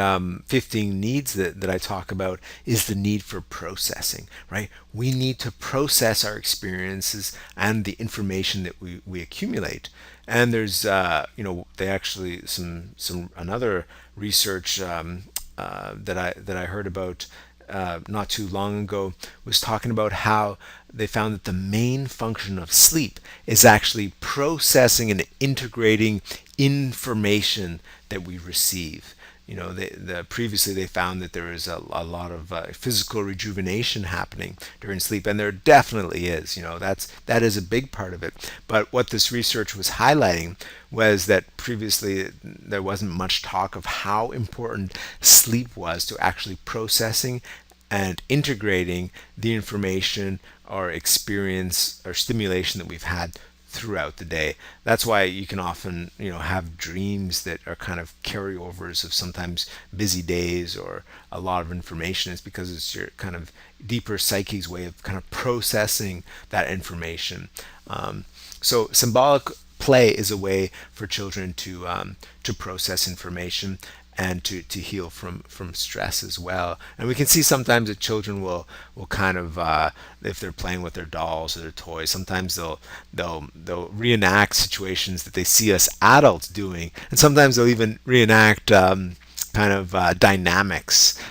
15 needs that I talk about is the need for processing, right? We need to process our experiences and the information that we accumulate. And there's, they actually, another research that I heard about not too long ago was talking about how they found that the main function of sleep is actually processing and integrating information that we receive. Previously they found that there is a lot of physical rejuvenation happening during sleep, and there definitely is. That is a big part of it. But what this research was highlighting was that previously there wasn't much talk of how important sleep was to actually processing and integrating the information or experience or stimulation that we've had throughout the day. That's why you can often, have dreams that are kind of carryovers of sometimes busy days or a lot of information. It's because it's your kind of deeper psyche's way of kind of processing that information. So symbolic play is a way for children to process information and to heal from stress as well. And we can see sometimes that children will kind of if they're playing with their dolls or their toys, sometimes they'll reenact situations that they see us adults doing, and sometimes they'll even reenact kind of dynamics.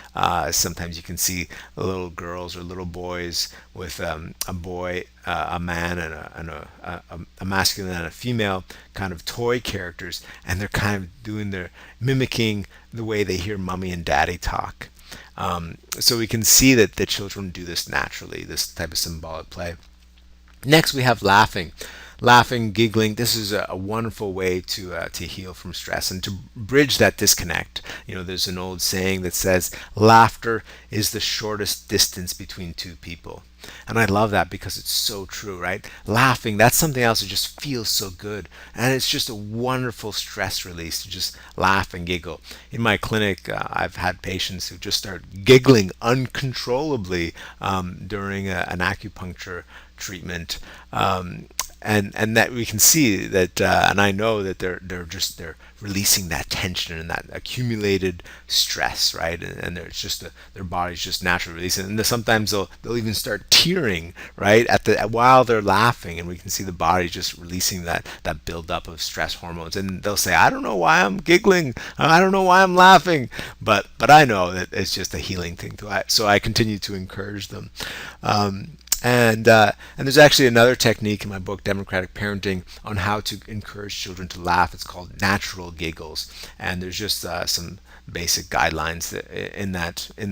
Sometimes you can see little girls or little boys with a boy, a man, and a masculine and a female, kind of toy characters, and they're kind of mimicking the way they hear mommy and daddy talk. So we can see that the children do this naturally, this type of symbolic play. Next, we have laughing. Laughing, giggling. This is a wonderful way to heal from stress and to bridge that disconnect. There's an old saying that says, "Laughter is the shortest distance between two people." And I love that because it's so true, right? Laughing, that's something else that just feels so good. And it's just a wonderful stress release to just laugh and giggle. In my clinic, I've had patients who just start giggling uncontrollably during an acupuncture treatment. And that we can see that, and I know that they're releasing that tension and that accumulated stress, right? And it's just their body's just naturally releasing. And sometimes they'll even start tearing, right, while they're laughing, and we can see the body just releasing that buildup of stress hormones. And they'll say, "I don't know why I'm giggling. I don't know why I'm laughing," but I know that it's just a healing thing too. So I continue to encourage them. And there's actually another technique in my book, Democratic Parenting, on how to encourage children to laugh. It's called natural giggles, and there's just some basic guidelines in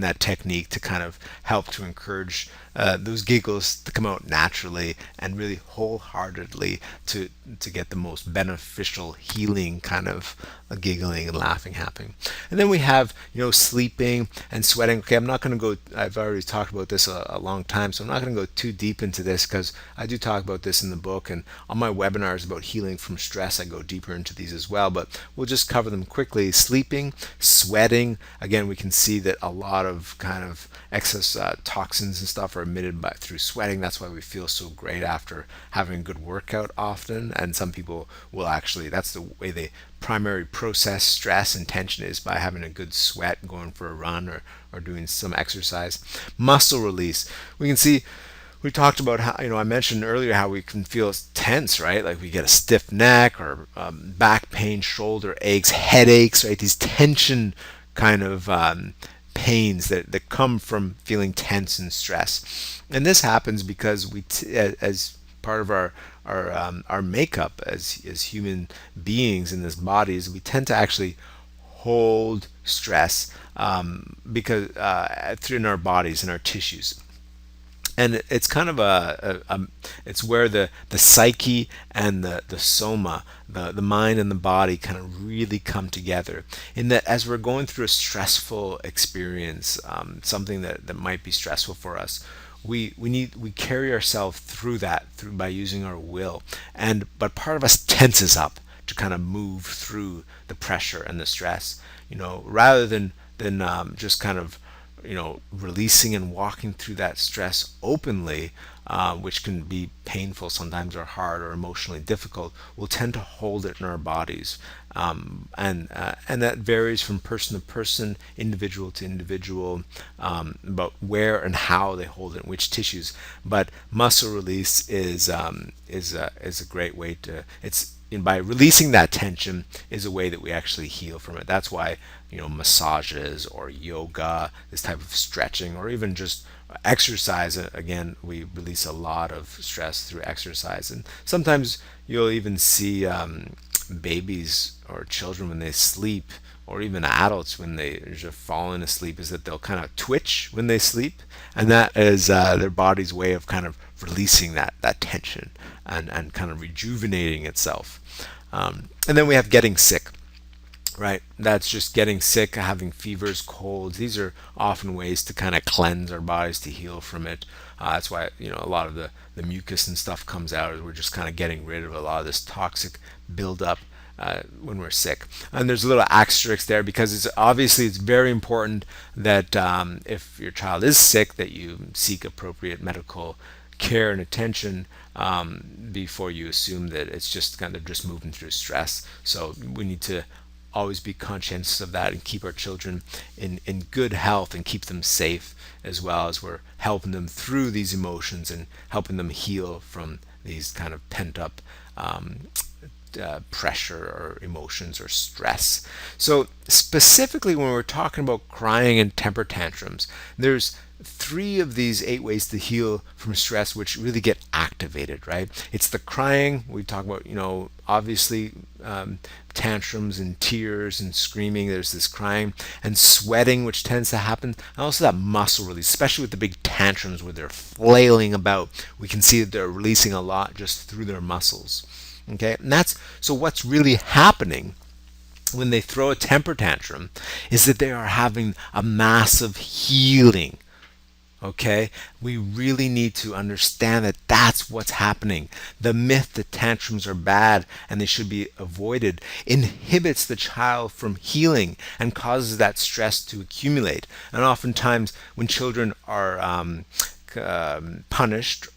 that technique to kind of help to encourage those giggles to come out naturally and really wholeheartedly to get the most beneficial healing kind of giggling and laughing happening. And then we have sleeping and sweating. Okay, I'm not going to go. I've already talked about this a long time, so I'm not going to go too deep into this because I do talk about this in the book, and on my webinars about healing from stress, I go deeper into these as well. But we'll just cover them quickly. Sleeping, sweating, again, we can see that a lot of kind of excess toxins and stuff are emitted through sweating. That's why we feel so great after having a good workout often. And some people will actually, that's the way they primary process stress and tension, is by having a good sweat, going for a run, or doing some exercise. Muscle release. We can see, we talked about how, I mentioned earlier how we can feel tense, right? Like we get a stiff neck, or back pain, shoulder aches, headaches, right? These tension kind of pains that come from feeling tense and stress. And this happens because as part of our makeup as human beings in this bodies, we tend to actually hold stress because in our bodies and our tissues. And it's kind of it's where the psyche and the soma, the mind and the body, kind of really come together, in that as we're going through a stressful experience, something that might be stressful for us, we carry ourselves through that through by using our will. But part of us tenses up to kind of move through the pressure and the stress, rather than just kind of releasing and walking through that stress openly, which can be painful sometimes, or hard, or emotionally difficult. We'll tend to hold it in our bodies, and that varies from person to person, individual to individual, about where and how they hold it, in which tissues. But muscle release is a great way to. It's by releasing that tension is a way that we actually heal from it. That's why massages or yoga, this type of stretching, or even just exercise. Again, we release a lot of stress through exercise, and sometimes you'll even see babies or children when they sleep, or even adults when they're just falling asleep, is that they'll kind of twitch when they sleep, and that is their body's way of kind of releasing that tension and kind of rejuvenating itself. And then we have getting sick, right? That's just getting sick, having fevers, colds. These are often ways to kind of cleanse our bodies, to heal from it. That's why a lot of the mucus and stuff comes out, as we're just kind of getting rid of a lot of this toxic buildup when we're sick. And there's a little asterisk there, because it's very important that if your child is sick, that you seek appropriate medical care and attention before you assume that it's just kind of just moving through stress. So we need to always be conscientious of that, and keep our children in good health, and keep them safe, as well as we're helping them through these emotions and helping them heal from these kind of pent up pressure or emotions or stress. So specifically, when we're talking about crying and temper tantrums, there's 3 of these 8 ways to heal from stress which really get activated, right? It's the crying. We talk about, obviously, tantrums and tears and screaming. There's this crying and sweating, which tends to happen. And also that muscle release, especially with the big tantrums where they're flailing about. We can see that they're releasing a lot just through their muscles. Okay, and so what's really happening when they throw a temper tantrum is that they are having a massive healing. Okay, we really need to understand that that's what's happening. The myth that tantrums are bad and they should be avoided inhibits the child from healing and causes that stress to accumulate. And oftentimes, when children are punished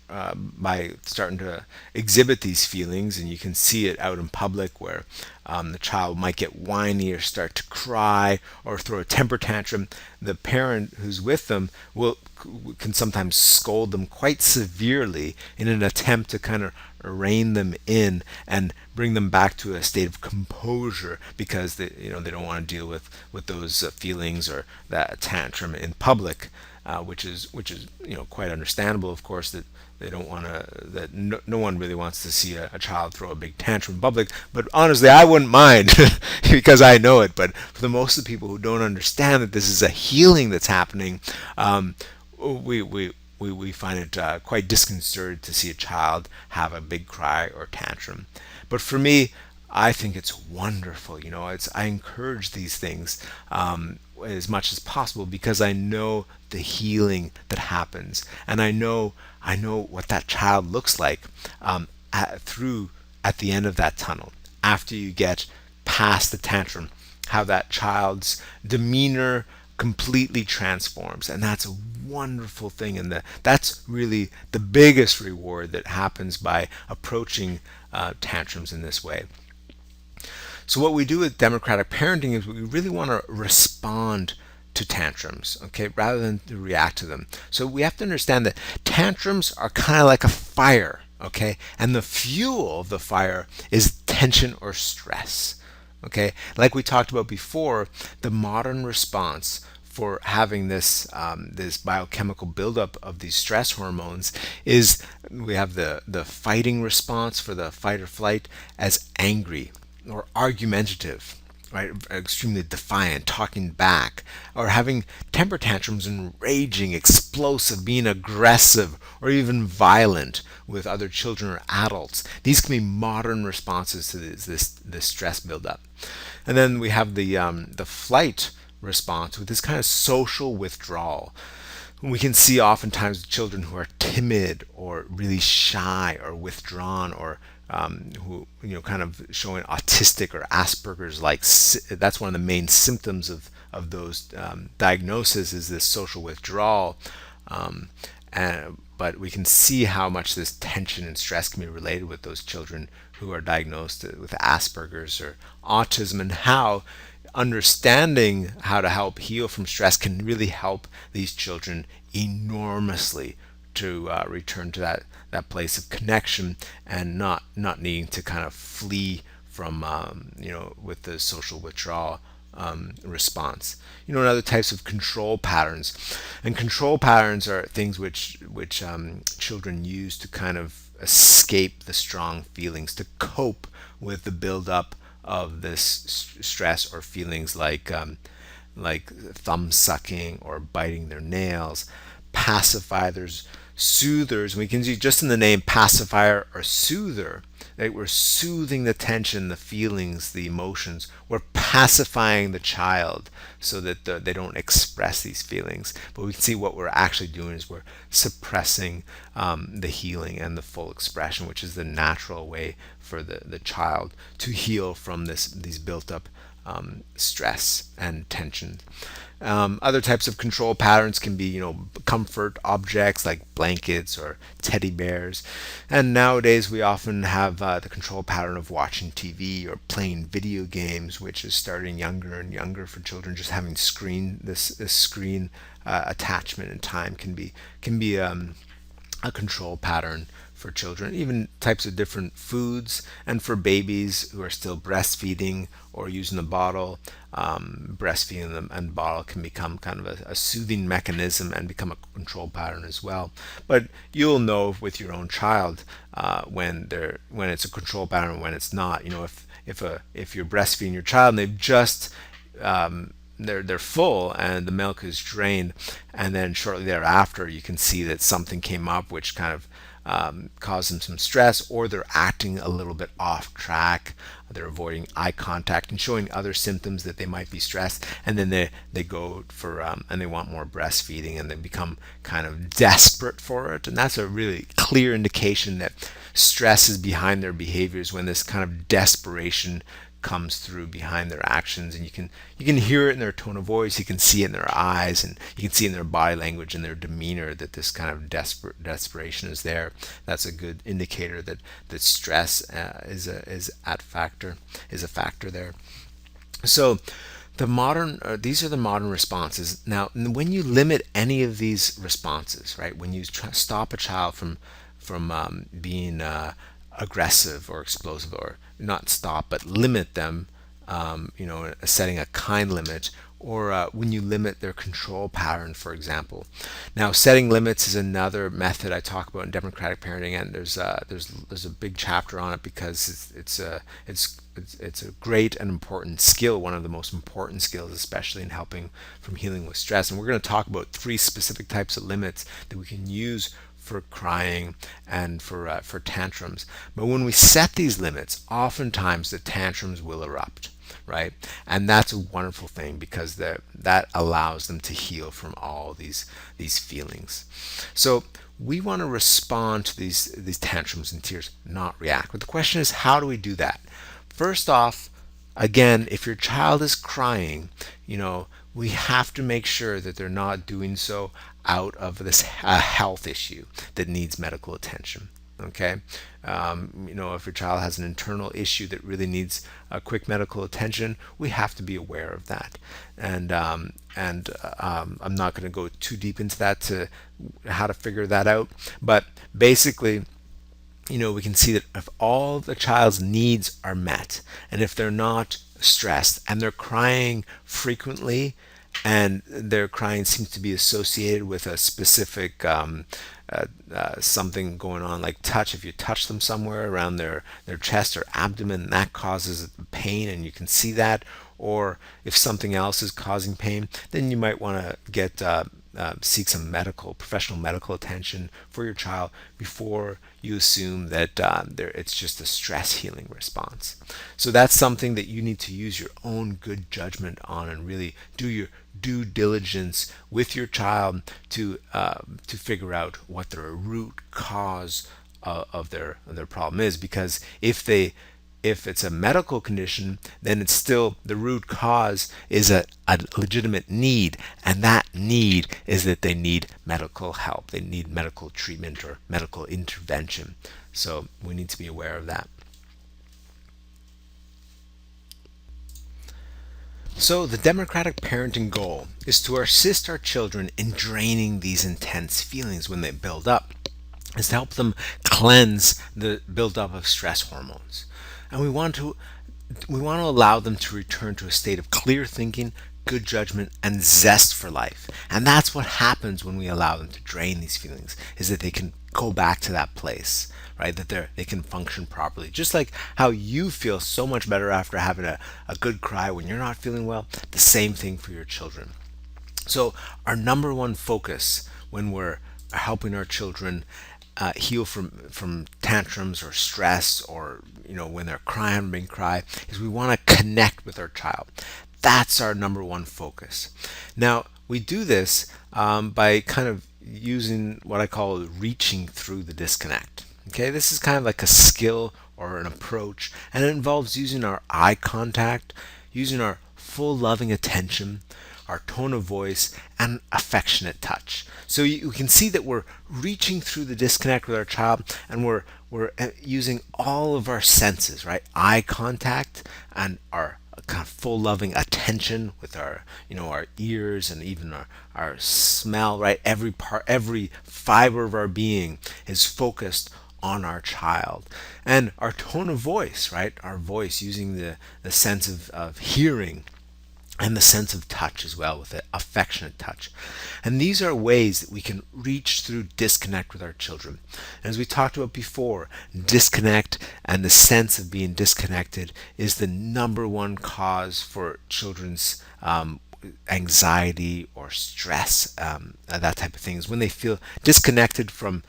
by starting to exhibit these feelings, and you can see it out in public, where the child might get whiny or start to cry or throw a temper tantrum, the parent who's with them can sometimes scold them quite severely in an attempt to kind of rein them in and bring them back to a state of composure, because they don't want to deal with those feelings or that tantrum in public, which is quite understandable, of course, that they don't want to, that no one really wants to see a child throw a big tantrum in public. But honestly, I wouldn't mind because I know it. But for the most of the people who don't understand that this is a healing that's happening, we find it quite disconcerting to see a child have a big cry or tantrum. But for me, I think it's wonderful. I encourage these things as much as possible, because I know the healing that happens, and I know what that child looks like at the end of that tunnel, after you get past the tantrum how that child's demeanor completely transforms, and that's a wonderful thing. And that's really the biggest reward that happens by approaching tantrums in this way. So what we do with democratic parenting is we really want to respond to tantrums, okay, rather than to react to them. So we have to understand that tantrums are kind of like a fire, okay, and the fuel of the fire is tension or stress, okay. Like we talked about before, the modern response for having this biochemical buildup of these stress hormones is we have the fighting response for the fight or flight as angry or argumentative, right? Extremely defiant, talking back, or having temper tantrums and raging, explosive, being aggressive, or even violent with other children or adults. These can be modern responses to this stress buildup. And then we have the flight response with this kind of social withdrawal. We can see oftentimes children who are timid or really shy or withdrawn, or who kind of showing autistic or Asperger's like. That's one of the main symptoms of those diagnoses, is this social withdrawal. But we can see how much this tension and stress can be related with those children who are diagnosed with Asperger's or autism, and how understanding how to help heal from stress can really help these children enormously to return to that place of connection, and not needing to kind of flee from with the social withdrawal response. And other types of control patterns, and control patterns are things which children use to kind of escape the strong feelings, to cope with the buildup of this stress, or feelings like thumb sucking or biting their nails. Pacifiers, soothers. We can see just in the name pacifier or soother, right? We're soothing the tension, the feelings, the emotions. We're pacifying the child so that they don't express these feelings. But we can see what we're actually doing is we're suppressing the healing and the full expression, which is the natural way for the child to heal from these built up stress and tension. Other types of control patterns can be, comfort objects like blankets or teddy bears. And nowadays we often have the control pattern of watching TV or playing video games, which is starting younger and younger for children. Just having this screen attachment and time can be a control pattern for children. Even types of different foods, and for babies who are still breastfeeding or using the bottle, breastfeeding them and bottle can become kind of a soothing mechanism and become a control pattern as well. But you'll know with your own child when it's a control pattern and when it's not. If you're breastfeeding your child and they've just they're full and the milk is drained, and then shortly thereafter you can see that something came up which kind of caused them some stress, or they're acting a little bit off track. They're avoiding eye contact and showing other symptoms that they might be stressed, and then they go for and they want more breastfeeding, and they become kind of desperate for it. And that's a really clear indication that stress is behind their behaviors, when this kind of desperation comes through behind their actions. And you can hear it in their tone of voice, you can see it in their eyes, and you can see in their body language and their demeanor that this kind of desperation is there. That's a good indicator that stress is a factor there. So these are the modern responses. Now, when you limit any of these responses, right, when you stop a child from being aggressive or explosive, or not stop but limit them, setting a kind limit, or when you limit their control pattern, for example. Now, setting limits is another method I talk about in democratic parenting, and there's a big chapter on it, because it's a great and important skill, one of the most important skills, especially in helping from healing with stress. And we're going to talk about 3 specific types of limits that we can use for crying and for tantrums. But when we set these limits, oftentimes the tantrums will erupt, right? And that's a wonderful thing, because that allows them to heal from all these feelings. So we want to respond to these tantrums and tears, not react. But the question is, how do we do that? First off, again, if your child is crying, we have to make sure that they're not doing so out of this health issue that needs medical attention. Okay, if your child has an internal issue that really needs quick medical attention, we have to be aware of that. And I'm not going to go too deep into that to how to figure that out, but basically, we can see that if all the child's needs are met, and if they're not stressed and they're crying frequently, and their crying seems to be associated with a specific something going on, like touch. If you touch them somewhere around their chest or abdomen, that causes pain, and you can see that. Or if something else is causing pain, then you might want to get seek some professional medical attention for your child before you assume that it's just a stress healing response. So that's something that you need to use your own good judgment on, and really do your due diligence with your child to figure out what the root cause of their problem is. Because if it's a medical condition, then it's still the root cause is a legitimate need, and that need is that they need medical help, they need medical treatment or medical intervention. So we need to be aware of that. So, the democratic parenting goal is to assist our children in draining these intense feelings when they build up, is to help them cleanse the buildup of stress hormones. And we want to allow them to return to a state of clear thinking, good judgment, and zest for life. And that's what happens when we allow them to drain these feelings, is that they can go back to that place, right? That they can function properly. Just like how you feel so much better after having a good cry when you're not feeling well, the same thing for your children. So our number one focus when we're helping our children heal from tantrums or stress, or when they're crying or being cry, is we want to connect with our child. That's our number one focus. Now we do this by kind of using what I call reaching through the disconnect. Okay, this is kind of like a skill or an approach, and it involves using our eye contact, using our full loving attention, our tone of voice, and affectionate touch. So you can see that we're reaching through the disconnect with our child, and we're using all of our senses, right? Eye contact and our kind of full loving attention with our ears, and even our smell, right? Every fiber of our being is focused on our child. And our tone of voice, right? Our voice, using the sense of hearing, and the sense of touch as well, with an affectionate touch. And these are ways that we can reach through disconnect with our children. And as we talked about before, disconnect and the sense of being disconnected is the number one cause for children's anxiety or stress, that type of things. When they feel disconnected from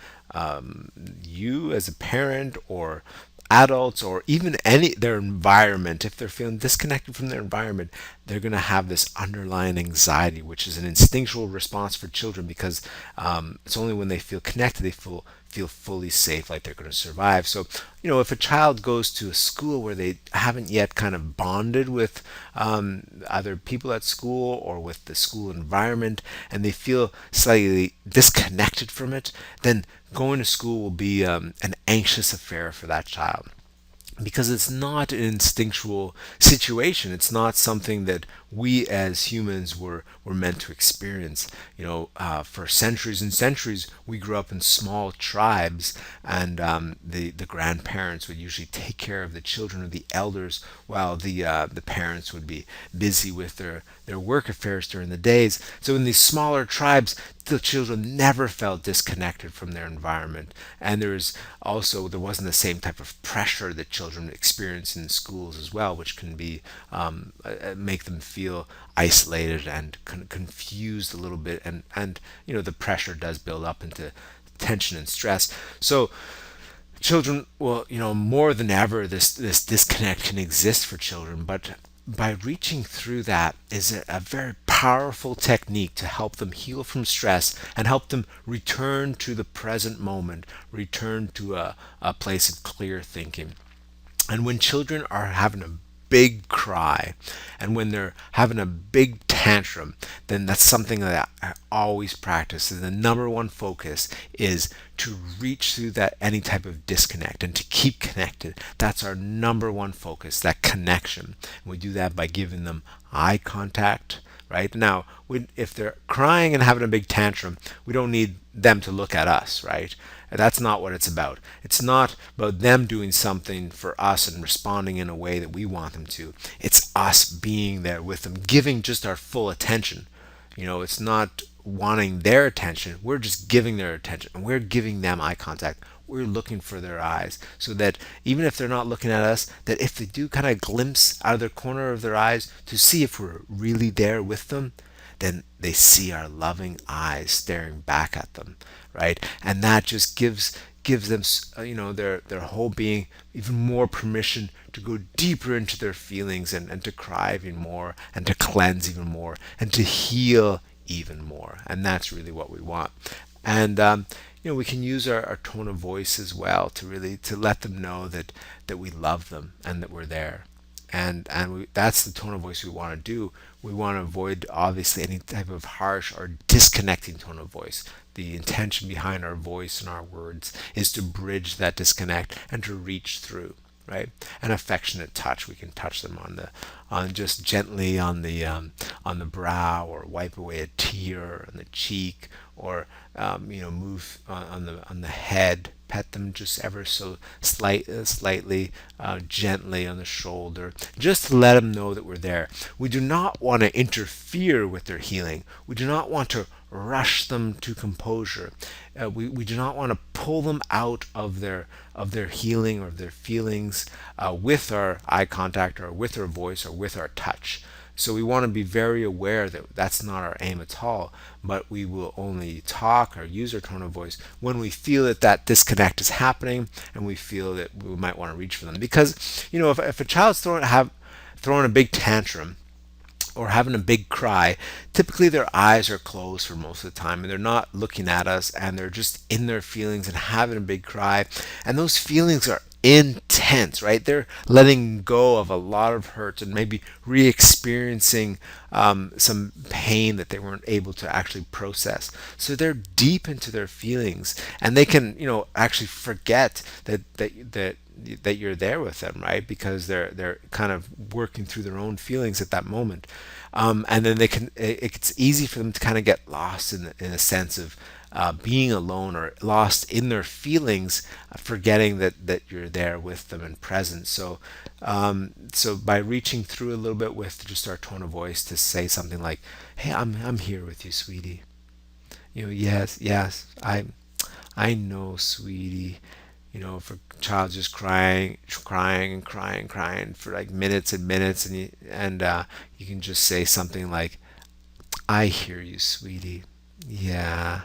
you as a parent, or adults, or even their environment. If they're feeling disconnected from their environment, they're going to have this underlying anxiety, which is an instinctual response for children, because it's only when they feel connected they feel fully safe, like they're going to survive. So if a child goes to a school where they haven't yet kind of bonded with other people at school or with the school environment, and they feel slightly disconnected from it, then going to school will be an anxious affair for that child, because it's not an instinctual situation. It's not something that we as humans were meant to experience. For centuries and centuries, we grew up in small tribes, and the grandparents would usually take care of the children or the elders, while the parents would be busy with their work affairs during the days. So in these smaller tribes, the children never felt disconnected from their environment, and there wasn't the same type of pressure that children experience in schools as well, which can be make them feel isolated and confused a little bit, and the pressure does build up into tension and stress. So children, well, more than ever, this disconnect can exist for children, but by reaching through that is a very powerful technique to help them heal from stress and help them return to the present moment, return to a place of clear thinking. And when children are having a big cry and when they're having a big tantrum, then that's something that I always practice. And the number one focus is to reach through that any type of disconnect and to keep connected. That's our number one focus, that connection. And we do that by giving them eye contact. Right now, if they're crying and having a big tantrum, we don't need them to look at us, right? That's not what it's about. It's not about them doing something for us and responding in a way that we want them to. It's us being there with them, giving just our full attention. It's not wanting their attention. We're just giving their attention and we're giving them eye contact. We're looking for their eyes so that even if they're not looking at us, that if they do kind of glimpse out of the corner of their eyes to see if we're really there with them, then they see our loving eyes staring back at them, right? And that just gives them their whole being even more permission to go deeper into their feelings and to cry even more and to cleanse even more and to heal even more. And that's really what we want. And we can use our tone of voice as well to really to let them know that we love them and that we're there. And that's the tone of voice we want to do. We want to avoid obviously any type of harsh or disconnecting tone of voice. The intention behind our voice and our words is to bridge that disconnect and to reach through, right? An affectionate touch. We can touch them on just gently on the brow, or wipe away a tear on the cheek, or move on the head. Pet them just ever so slightly, gently on the shoulder, just to let them know that we're there. We do not want to interfere with their healing. We do not want to rush them to composure. We do not want to pull them out of their healing or their feelings with our eye contact or with our voice or with our touch. So we want to be very aware that that's not our aim at all, but we will only talk or use our tone of voice when we feel that disconnect is happening and we feel that we might want to reach for them. Because, if a child's throwing a big tantrum, or having a big cry, typically their eyes are closed for most of the time and they're not looking at us and they're just in their feelings and having a big cry. And those feelings are intense, right? They're letting go of a lot of hurt and maybe re-experiencing some pain that they weren't able to actually process. So they're deep into their feelings and they can, actually forget that you're there with them, right? Because they're kind of working through their own feelings at that moment, and then it's easy for them to kind of get lost in a sense of being alone or lost in their feelings, forgetting that you're there with them and present. So by reaching through a little bit with just our tone of voice to say something like, "Hey, I'm here with you, sweetie. Yes, I know, sweetie." If a child's just crying for like minutes and minutes, you can just say something like, "I hear you, sweetie. Yeah,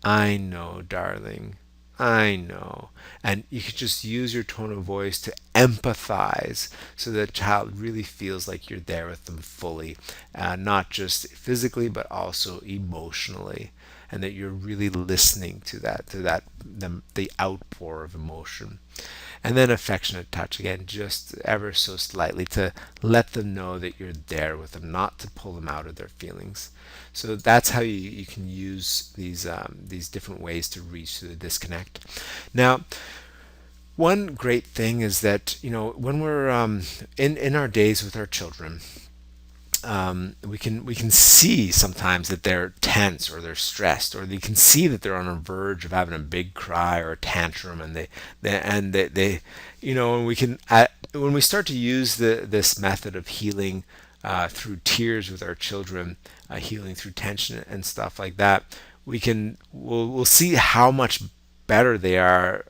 I know, darling. I know." And you could just use your tone of voice to empathize so that child really feels like you're there with them fully, not just physically, but also emotionally. And that you're really listening to the outpour of emotion. And then affectionate touch, again, just ever so slightly to let them know that you're there with them, not to pull them out of their feelings. So that's how you can use these different ways to reach the disconnect. Now, one great thing is that when we're in our days with our children, we can see sometimes that they're tense or they're stressed, or you can see that they're on a verge of having a big cry or a tantrum, and they and we can when we start to use this method of healing through tears with our children, healing through tension and stuff like that, we'll see how much better they are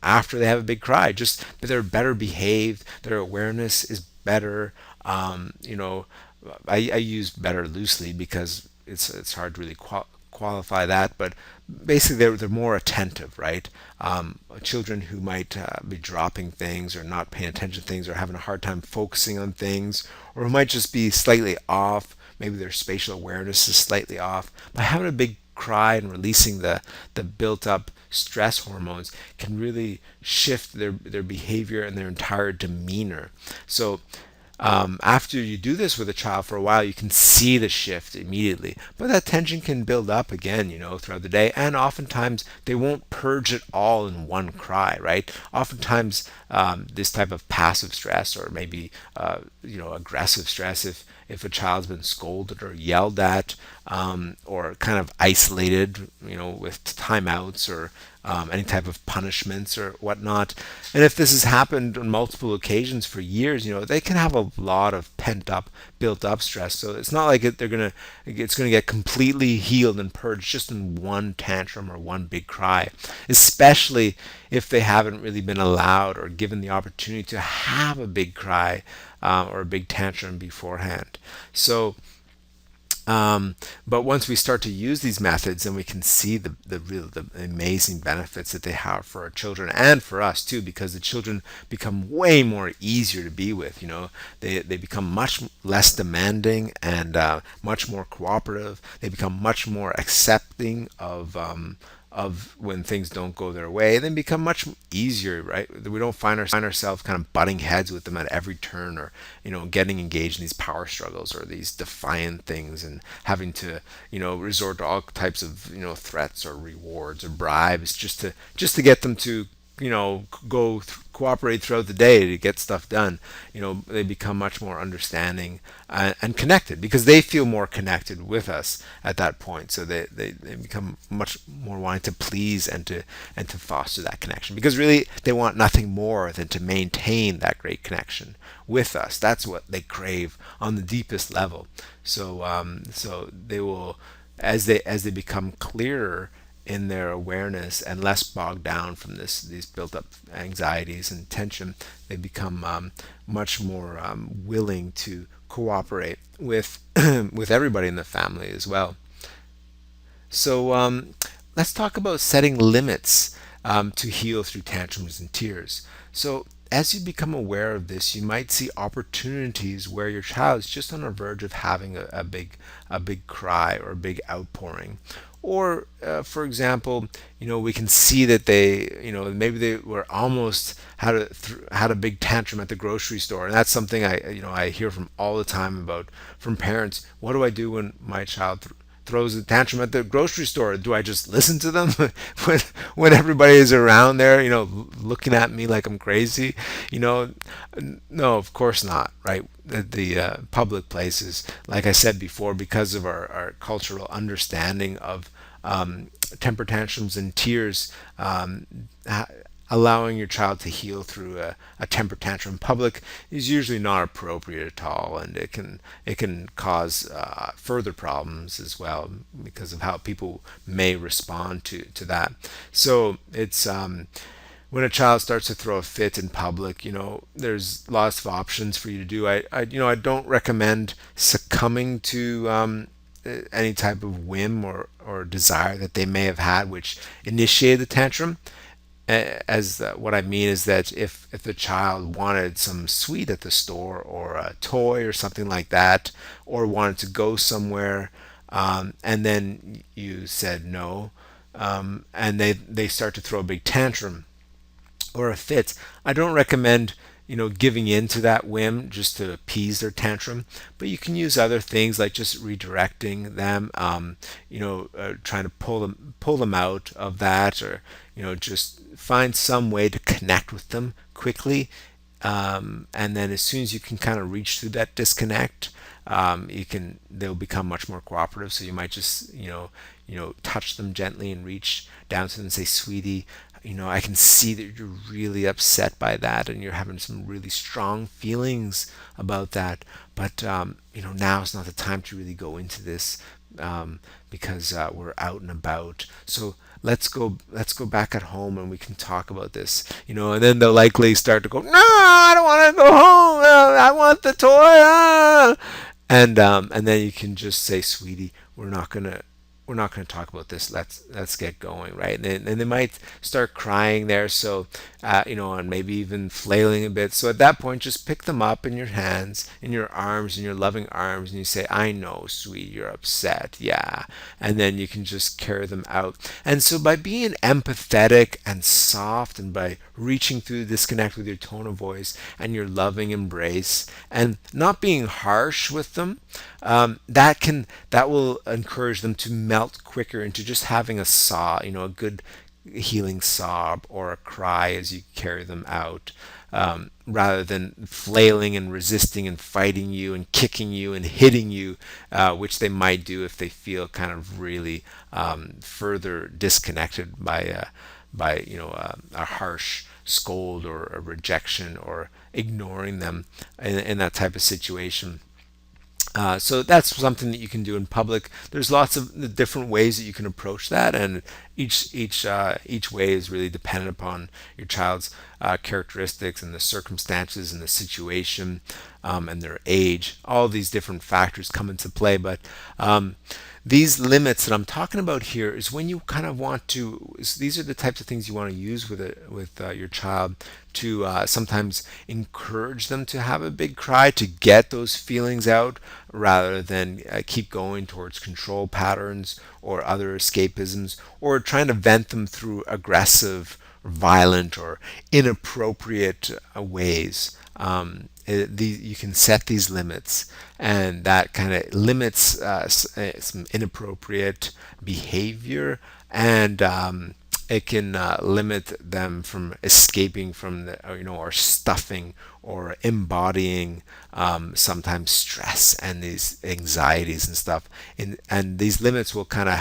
after they have a big cry. Just that they're better behaved, their awareness is better. I use better loosely because it's hard to really qualify that, but basically they're more attentive, right? Children who might be dropping things or not paying attention to things or having a hard time focusing on things, or who might just be slightly off, maybe their spatial awareness is slightly off, by having a big cry and releasing the built up stress hormones can really shift their behavior and their entire demeanor. So After you do this with a child for a while, you can see the shift immediately. But that tension can build up again, throughout the day. And oftentimes they won't purge it all in one cry, right? Oftentimes, this type of passive stress, or maybe, aggressive stress, if a child's been scolded or yelled at, or kind of isolated, with timeouts or any type of punishments or whatnot. And if this has happened on multiple occasions for years, they can have a lot of pent up, built up stress. So it's not like it's gonna get completely healed and purged just in one tantrum or one big cry, especially if they haven't really been allowed or given the opportunity to have a big cry, or a big tantrum beforehand. So but once we start to use these methods, then we can see the amazing benefits that they have for our children and for us too, because the children become way more easier to be with. They become much less demanding and much more cooperative. They become much more accepting of when things don't go their way, and then become much easier, right? We don't find ourselves kind of butting heads with them at every turn, or getting engaged in these power struggles or these defiant things, and having to resort to all types of threats or rewards or bribes just to get them to cooperate throughout the day to get stuff done. They become much more understanding, and connected, because they feel more connected with us at that point. So they become much more wanting to please and to foster that connection, because really they want nothing more than to maintain that great connection with us. That's what they crave on the deepest level. So they will, as they become clearer in their awareness and less bogged down from these built up anxieties and tension, they become much more willing to cooperate with with everybody in the family as well. So let's talk about setting limits to heal through tantrums and tears. So as you become aware of this, you might see opportunities where your child is just on the verge of having a big cry or a big outpouring. Or, for example, we can see that maybe they were almost had a big tantrum at the grocery store, and that's something I hear from all the time about from parents. What do I do when my child throws a tantrum at the grocery store? Do I just listen to them when when everybody is around there, looking at me like I'm crazy? No, of course not, right? The public places, like I said before, because of our cultural understanding of temper tantrums and tears, allowing your child to heal through a temper tantrum in public is usually not appropriate at all, and it can cause further problems as well, because of how people may respond to that. So it's when a child starts to throw a fit in public, there's lots of options for you to do. I don't recommend succumbing to any type of whim or desire that they may have had, which initiated the tantrum. As what I mean is that if the child wanted some sweet at the store, or a toy or something like that, or wanted to go somewhere, and then you said no, and they start to throw a big tantrum or a fit, I don't recommend giving in to that whim just to appease their tantrum. But you can use other things, like just redirecting them, trying to pull them out of that, or just find some way to connect with them quickly. And then as soon as you can kind of reach through that disconnect, they'll become much more cooperative. So you might just touch them gently and reach down to them and say, "Sweetie, I can see that you're really upset by that, and you're having some really strong feelings about that. But now is not the time to really go into this, because we're out and about. So let's go back at home and we can talk about this." And then they'll likely start to go, "No, I don't want to go home. I want the toy." And then you can just say, "Sweetie, we're not gonna we're not going to talk about this. Let's get going, right? And they might start crying there, so and maybe even flailing a bit. So at that point, just pick them up in your hands, in your arms, in your loving arms, and you say, "I know, sweet, you're upset, yeah," and then you can just carry them out. And so by being empathetic and soft, and by reaching through the disconnect with your tone of voice and your loving embrace, and not being harsh with them, that will encourage them to melt quicker into just having a saw, a good healing sob or a cry as you carry them out, rather than flailing and resisting and fighting you and kicking you and hitting you, which they might do if they feel kind of really further disconnected by a harsh scold or a rejection or ignoring them in that type of situation. So that's something that you can do in public. There's lots of different ways that you can approach that, and each way is really dependent upon your child's characteristics and the circumstances and the situation, and their age. All these different factors come into play, but these limits that I'm talking about here is when you kind of want to. These are the types of things you want to use with your child to sometimes encourage them to have a big cry to get those feelings out, rather than keep going towards control patterns or other escapisms, or trying to vent them through aggressive, violent, or inappropriate ways. You can set these limits, and that kind of limits some inappropriate behavior, and it can limit them from escaping from or stuffing or embodying sometimes stress and these anxieties and stuff. And these limits will kind of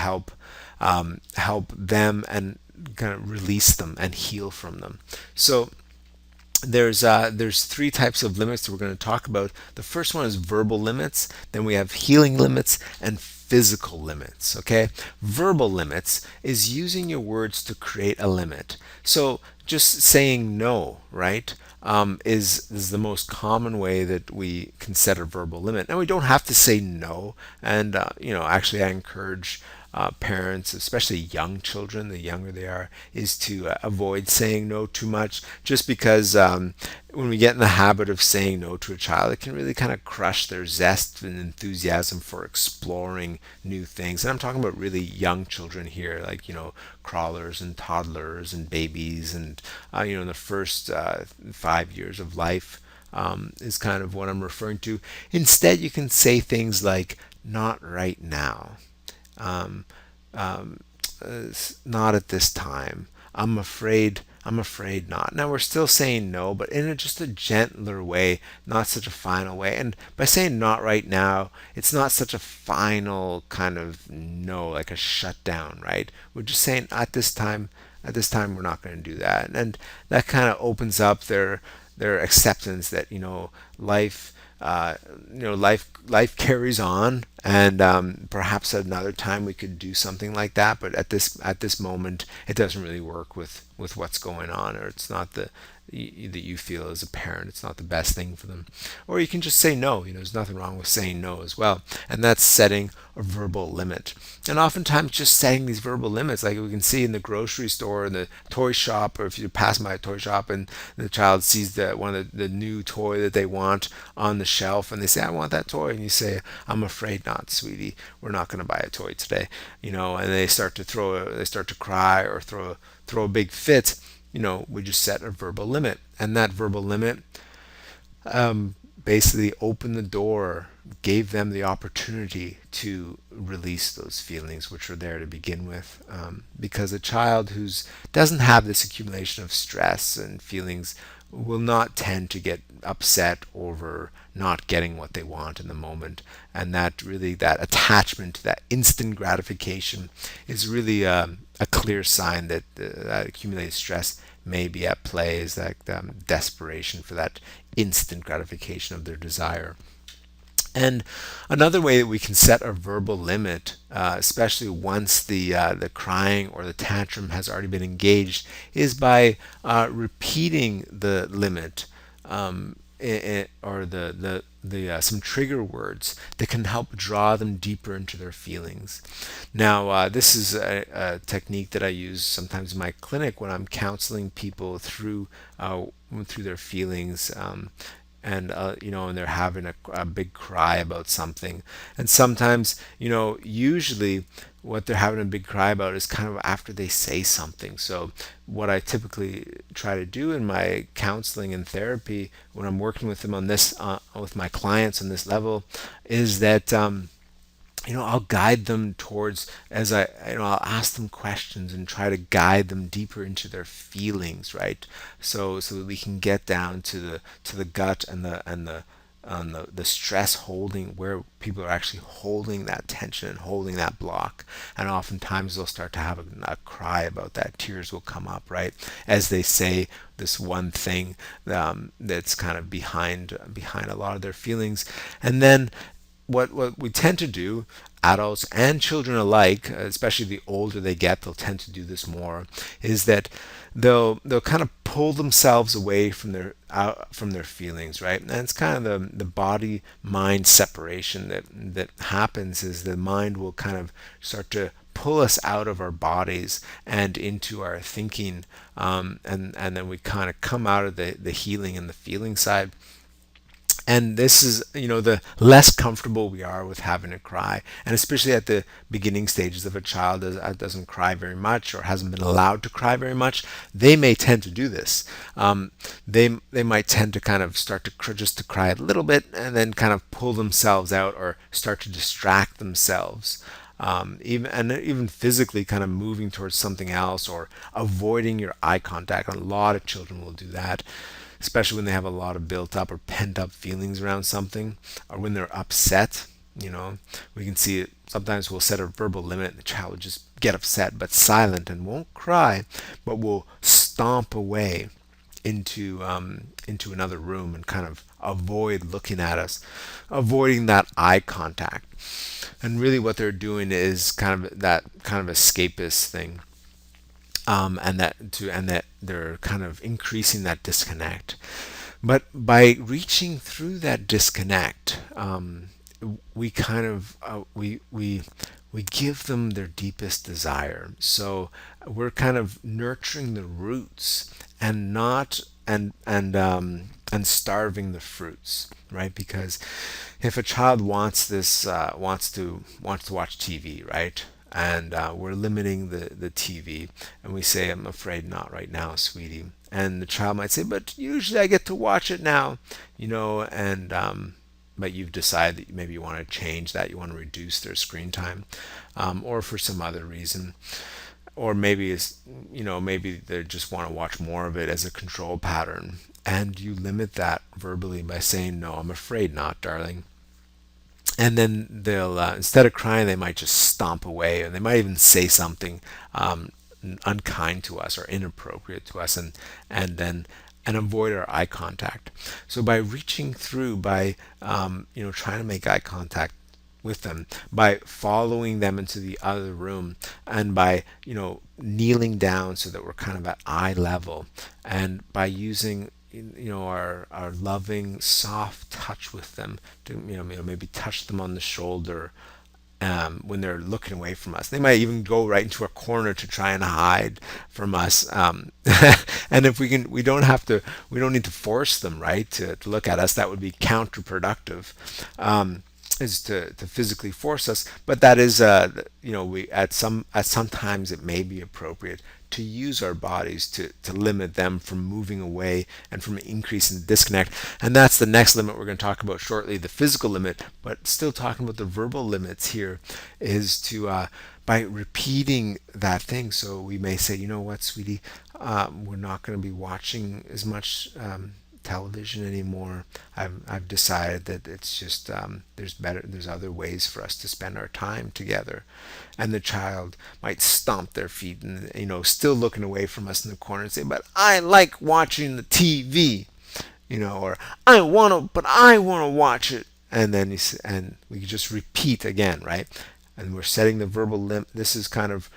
help them and kind of release them and heal from them. So there's three types of limits that we're going to talk about. The first one is verbal limits, then we have healing limits, and physical limits. Okay, verbal limits is using your words to create a limit. So just saying no, right, is the most common way that we can set a verbal limit. Now we don't have to say no, and actually I encourage parents, especially young children, the younger they are, is to avoid saying no too much, just because when we get in the habit of saying no to a child, it can really kind of crush their zest and enthusiasm for exploring new things. And I'm talking about really young children here, like, crawlers and toddlers and babies, and, in the first 5 years of life. Is kind of what I'm referring to. Instead, you can say things like, "Not right now." um, Not at this time. I'm afraid not. Now we're still saying no, but in just a gentler way, not such a final way. And by saying not right now, it's not such a final kind of no, like a shutdown, right? We're just saying at this time we're not going to do that. And that kind of opens up their acceptance that, life life carries on, and perhaps at another time we could do something like that. But at this moment, it doesn't really work with what's going on, or it's not that you feel as a parent, it's not the best thing for them. Or you can just say no. There's nothing wrong with saying no as well, and that's setting a verbal limit. And oftentimes, just setting these verbal limits, like we can see in the grocery store, in the toy shop, or if you pass by a toy shop and the child sees one of the new toy that they want on the shelf, and they say, "I want that toy," and you say, "I'm afraid not, sweetie. We're not going to buy a toy today." And they start to cry or throw a big fit. We just set a verbal limit, and that verbal limit basically opened the door, gave them the opportunity to release those feelings which were there to begin with. Because a child who doesn't have this accumulation of stress and feelings will not tend to get upset over not getting what they want in the moment. And that attachment to that instant gratification is really a clear sign that that accumulated stress may be at play, is that desperation for that instant gratification of their desire. And another way that we can set a verbal limit, especially once the crying or the tantrum has already been engaged, is by repeating the limit or the some trigger words that can help draw them deeper into their feelings. Now, this is a technique that I use sometimes in my clinic when I'm counseling people through their feelings. And and they're having a big cry about something, and sometimes, usually what they're having a big cry about is kind of after they say something. So what I typically try to do in my counseling and therapy when I'm working with them on this, with my clients on this level, is that I'll guide them towards, as I'll ask them questions and try to guide them deeper into their feelings, right? So that we can get down to the gut and the stress holding, where people are actually holding that tension and holding that block. And oftentimes they'll start to have a cry about that. Tears will come up, right, as they say this one thing, that's kind of behind a lot of their feelings. And then what we tend to do, adults and children alike, especially the older they get, they'll tend to do this more, is that they'll kind of pull themselves away from their feelings, right? And it's kind of the body mind separation that happens, is the mind will kind of start to pull us out of our bodies and into our thinking, and then we kind of come out of the healing and the feeling side. And this is, the less comfortable we are with having a cry, and especially at the beginning stages of a child that doesn't cry very much or hasn't been allowed to cry very much, they may tend to do this. They might tend to kind of start to just to cry a little bit and then kind of pull themselves out or start to distract themselves. Even physically kind of moving towards something else or avoiding your eye contact. A lot of children will do that, especially when they have a lot of built up or pent up feelings around something, or when they're upset. We can see it. Sometimes we'll set a verbal limit and the child will just get upset but silent and won't cry, but will stomp away into another room and kind of avoid looking at us, avoiding that eye contact. And really what they're doing is kind of that kind of escapist thing, and that they're kind of increasing that disconnect. But by reaching through that disconnect, we kind of we give them their deepest desire. So we're kind of nurturing the roots and not and starving the fruits, right? Because if a child wants to watch TV, right? And we're limiting the TV, and we say, "I'm afraid not right now, sweetie." And the child might say, "But usually I get to watch it now," and but you've decided that maybe you want to change that, you want to reduce their screen time, or for some other reason, or maybe maybe they just want to watch more of it as a control pattern, and you limit that verbally by saying, "No, I'm afraid not, darling." And then they'll, instead of crying, they might just stomp away, and they might even say something unkind to us or inappropriate to us, and avoid our eye contact. So by reaching through, by trying to make eye contact with them, by following them into the other room, and by kneeling down so that we're kind of at eye level, and by using our loving soft touch with them to maybe touch them on the shoulder, when they're looking away from us. They might even go right into a corner to try and hide from us. And if we don't need to force them, right, to look at us. That would be counterproductive. Is to physically force us, but that is, we at sometimes it may be appropriate to use our bodies to limit them from moving away and from increasing the disconnect. And that's the next limit we're going to talk about shortly, the physical limit. But still talking about the verbal limits here, is to by repeating that thing. So we may say, "You know what, sweetie, we're not going to be watching as much television anymore. I've decided that it's just, there's other ways for us to spend our time together." And the child might stomp their feet and still looking away from us in the corner and say, "But I like watching the TV," or I want to watch it." And then and we just repeat again, right? And we're setting the verbal limit. This is kind of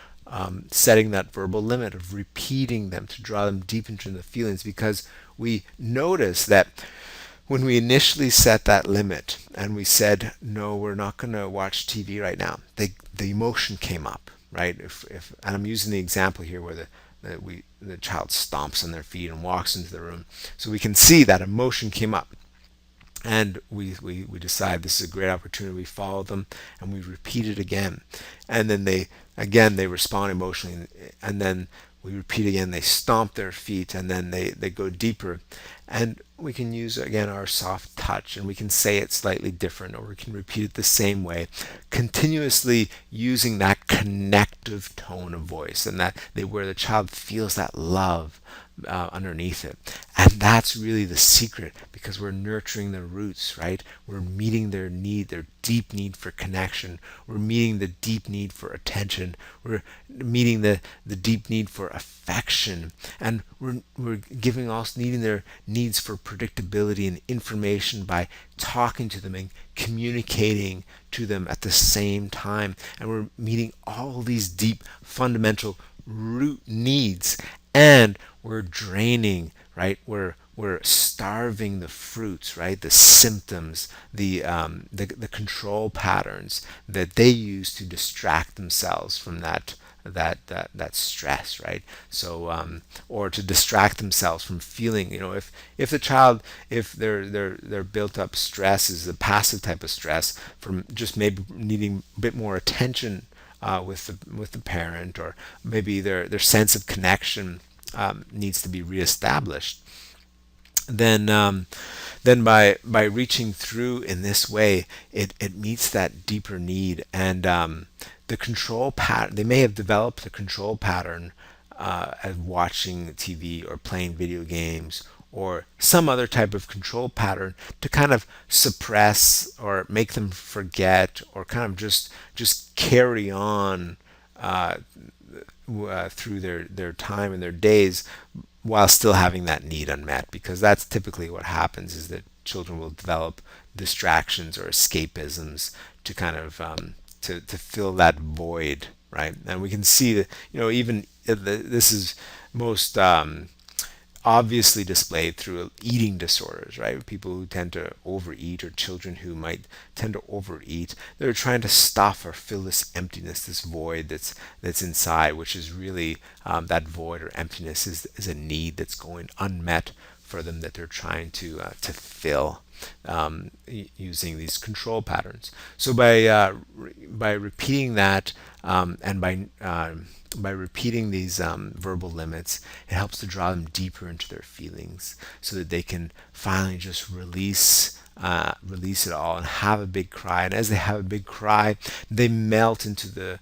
setting that verbal limit of repeating them to draw them deep into the feelings, because we notice that when we initially set that limit and we said, no, we're not going to watch TV right now, the emotion came up, right? If and I'm using the example here where the child stomps on their feet and walks into the room, so we can see that emotion came up, and we decide this is a great opportunity. We follow them and we repeat it again, and then they respond emotionally, and then we repeat again. They stomp their feet, and then they go deeper, and we can use again our soft touch, and we can say it slightly different, or we can repeat it the same way, continuously using that connective tone of voice, and that where the child feels that love underneath it. And that's really the secret, because we're nurturing their roots, right? We're meeting their need, their deep need for connection. We're meeting the deep need for attention. We're meeting the deep need for affection. And we're giving also meeting their needs for predictability and information by talking to them and communicating to them at the same time. And we're meeting all these deep fundamental root needs, and we're draining, right? We're starving the fruits, right? The symptoms, the control patterns that they use to distract themselves from that stress, right? So or to distract themselves from feeling, if the child, if their built up stress is a passive type of stress from just maybe needing a bit more attention with the parent, or maybe their sense of connection needs to be reestablished, then by reaching through in this way, it meets that deeper need. And the control pattern, they may have developed a control pattern of watching TV or playing video games or some other type of control pattern to kind of suppress or make them forget, or kind of just carry on through their time and their days while still having that need unmet, because that's typically what happens, is that children will develop distractions or escapisms to kind of to fill that void, right? And we can see that, even this is most obviously displayed through eating disorders, right? People who tend to overeat, or children who might tend to overeat, they're trying to stuff or fill this emptiness, this void that's inside, which is really that void or emptiness is a need that's going unmet for them, that they're trying to fill using these control patterns. So by repeating that, and by repeating these verbal limits, it helps to draw them deeper into their feelings, so that they can finally just release it all and have a big cry. And as they have a big cry, they melt into that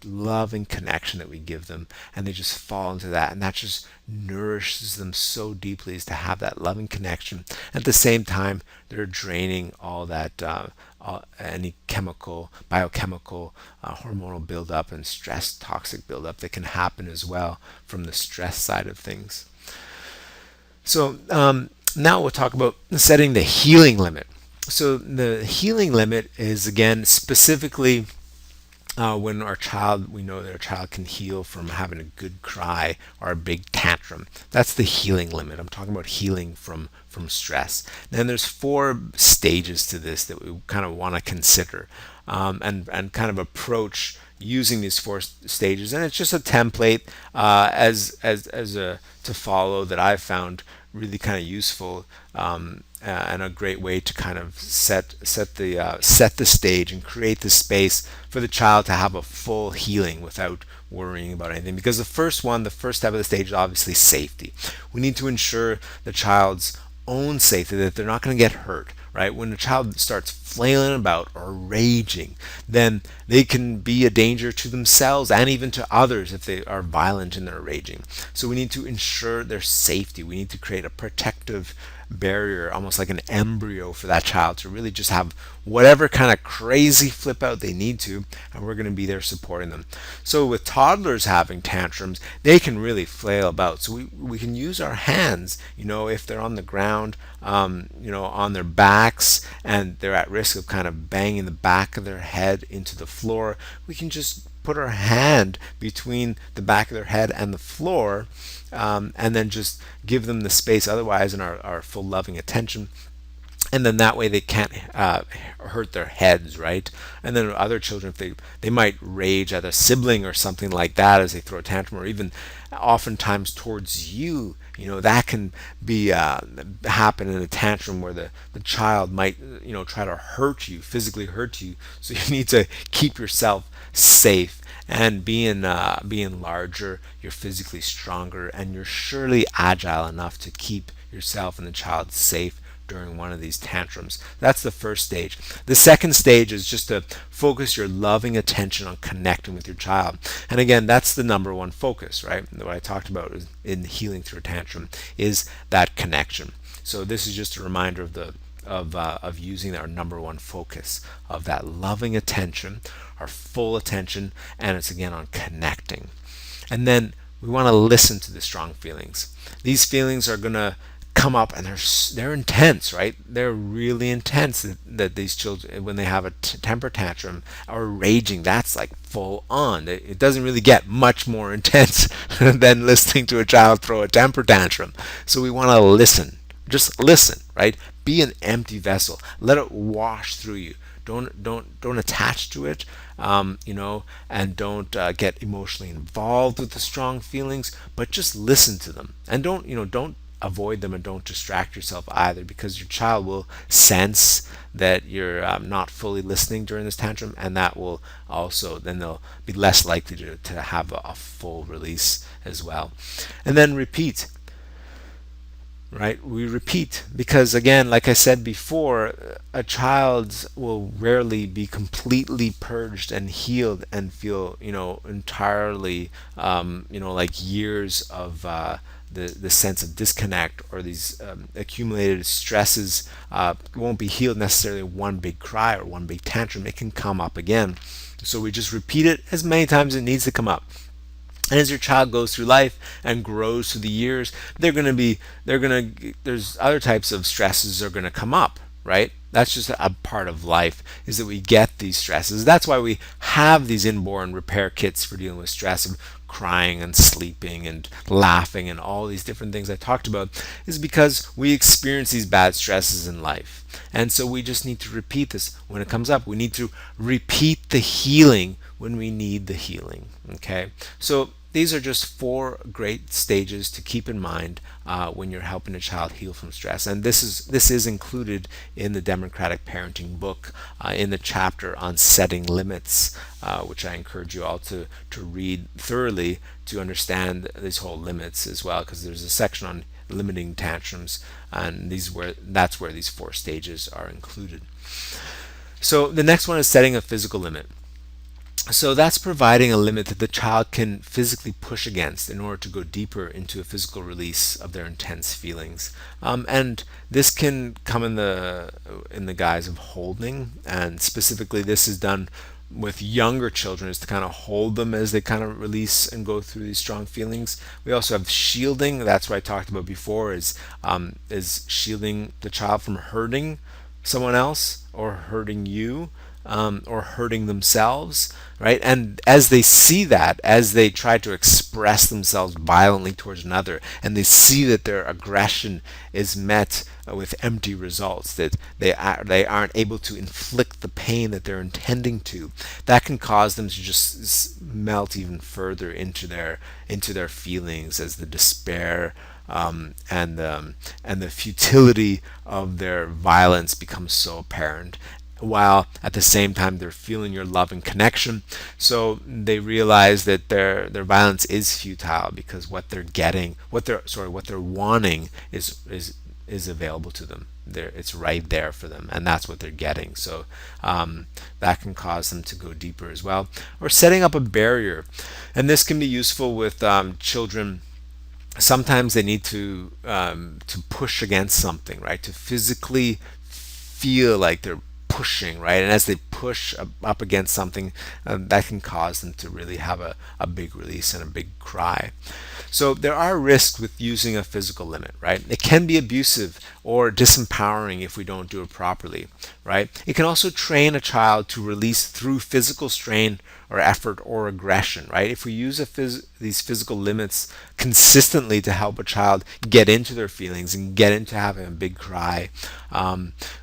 love and connection that we give them, and they just fall into that, and that just nourishes them so deeply, is to have that loving connection. At the same time, they're draining all that any biochemical, hormonal buildup and stress, toxic buildup that can happen as well from the stress side of things. So now we'll talk about setting the healing limit. So the healing limit is, again, specifically when we know that our child can heal from having a good cry or a big tantrum. That's the healing limit. I'm talking about healing from stress. Then there's 4 stages to this that we kind of want to consider, and kind of approach using these 4 stages. And it's just a template as a to follow, that I've found really kind of useful, and a great way to kind of set the stage and create the space for the child to have a full healing without worrying about anything. Because the first step of the stage is obviously safety. We need to ensure the child's own safety, that they're not going to get hurt, right? When a child starts flailing about or raging, then they can be a danger to themselves and even to others if they are violent in their raging. So we need to ensure their safety. We need to create a protective barrier, almost like an embryo, for that child to really just have whatever kind of crazy flip out they need to, and we're going to be there supporting them. So with toddlers having tantrums, they can really flail about. So we can use our hands, if they're on the ground, on their backs, and they're at risk of kind of banging the back of their head into the floor. We can just put our hand between the back of their head and the floor, and then just give them the space otherwise in our full loving attention. And then that way they can't hurt their heads, right? And then other children, if they might rage at a sibling or something like that as they throw a tantrum, or even oftentimes towards you, that can be happen in a tantrum where the child might try to hurt you, physically hurt you. So you need to keep yourself safe. And being larger, you're physically stronger, and you're surely agile enough to keep yourself and the child safe during one of these tantrums. That's the first stage. The second stage is just to focus your loving attention on connecting with your child. And again, that's the number one focus, right? What I talked about in healing through a tantrum is that connection. So this is just a reminder of using our number one focus of that loving attention, our full attention, and it's again on connecting. And then we want to listen to the strong feelings. These feelings are going to come up, and they're intense, right? They're really intense. That these children, when they have a temper tantrum or raging, that's like full on. It doesn't really get much more intense than listening to a child throw a temper tantrum. So we want to listen. Just listen, right? Be an empty vessel. Let it wash through you. Don't attach to it, and don't get emotionally involved with the strong feelings. But just listen to them, and don't avoid them, and don't distract yourself either, because your child will sense that you're not fully listening during this tantrum, and that will also, then they'll be less likely to have a full release as well. And then repeat. Right, we repeat, because again, like I said before, a child will rarely be completely purged and healed and feel entirely like years of the sense of disconnect, or these accumulated stresses won't be healed necessarily in one big cry or one big tantrum. It can come up again, so we just repeat it as many times as it needs to come up. And as your child goes through life and grows through the years, there's other types of stresses are going to come up, right? That's just a part of life, is that we get these stresses. That's why we have these inborn repair kits for dealing with stress, of crying and sleeping and laughing and all these different things I talked about, is because we experience these bad stresses in life. And so we just need to repeat this when it comes up. We need to repeat the healing when we need the healing. Okay? So these are just 4 great stages to keep in mind when you're helping a child heal from stress. And this is included in the Democratic Parenting book, in the chapter on setting limits, which I encourage you all to read thoroughly to understand these whole limits as well, because there's a section on limiting tantrums, and that's where these 4 stages are included. So the next one is setting a physical limit. So that's providing a limit that the child can physically push against in order to go deeper into a physical release of their intense feelings. And this can come in the guise of holding, and specifically this is done with younger children, is to kind of hold them as they kind of release and go through these strong feelings. We also have shielding. That's what I talked about before, is shielding the child from hurting someone else or hurting you, or hurting themselves, right? And as they see that, as they try to express themselves violently towards another, and they see that their aggression is met with empty results, that they aren't able to inflict the pain that they're intending to, that can cause them to just melt even further into their feelings, as the despair and the futility of their violence becomes so apparent, while at the same time they're feeling your love and connection. So they realize that their violence is futile, because what they're getting, what they're wanting is available to them. It's right there for them, and that's what they're getting. So that can cause them to go deeper as well. Or setting up a barrier, and this can be useful with children. Sometimes they need to push against something, right? To physically feel like they're pushing, right? And as they push up against something, that can cause them to really have a big release and a big cry. So there are risks with using a physical limit, right? It can be abusive or disempowering if we don't do it properly, right? It can also train a child to release through physical strain or effort or aggression, right? If we use these physical limits consistently to help a child get into their feelings and get into having a big cry,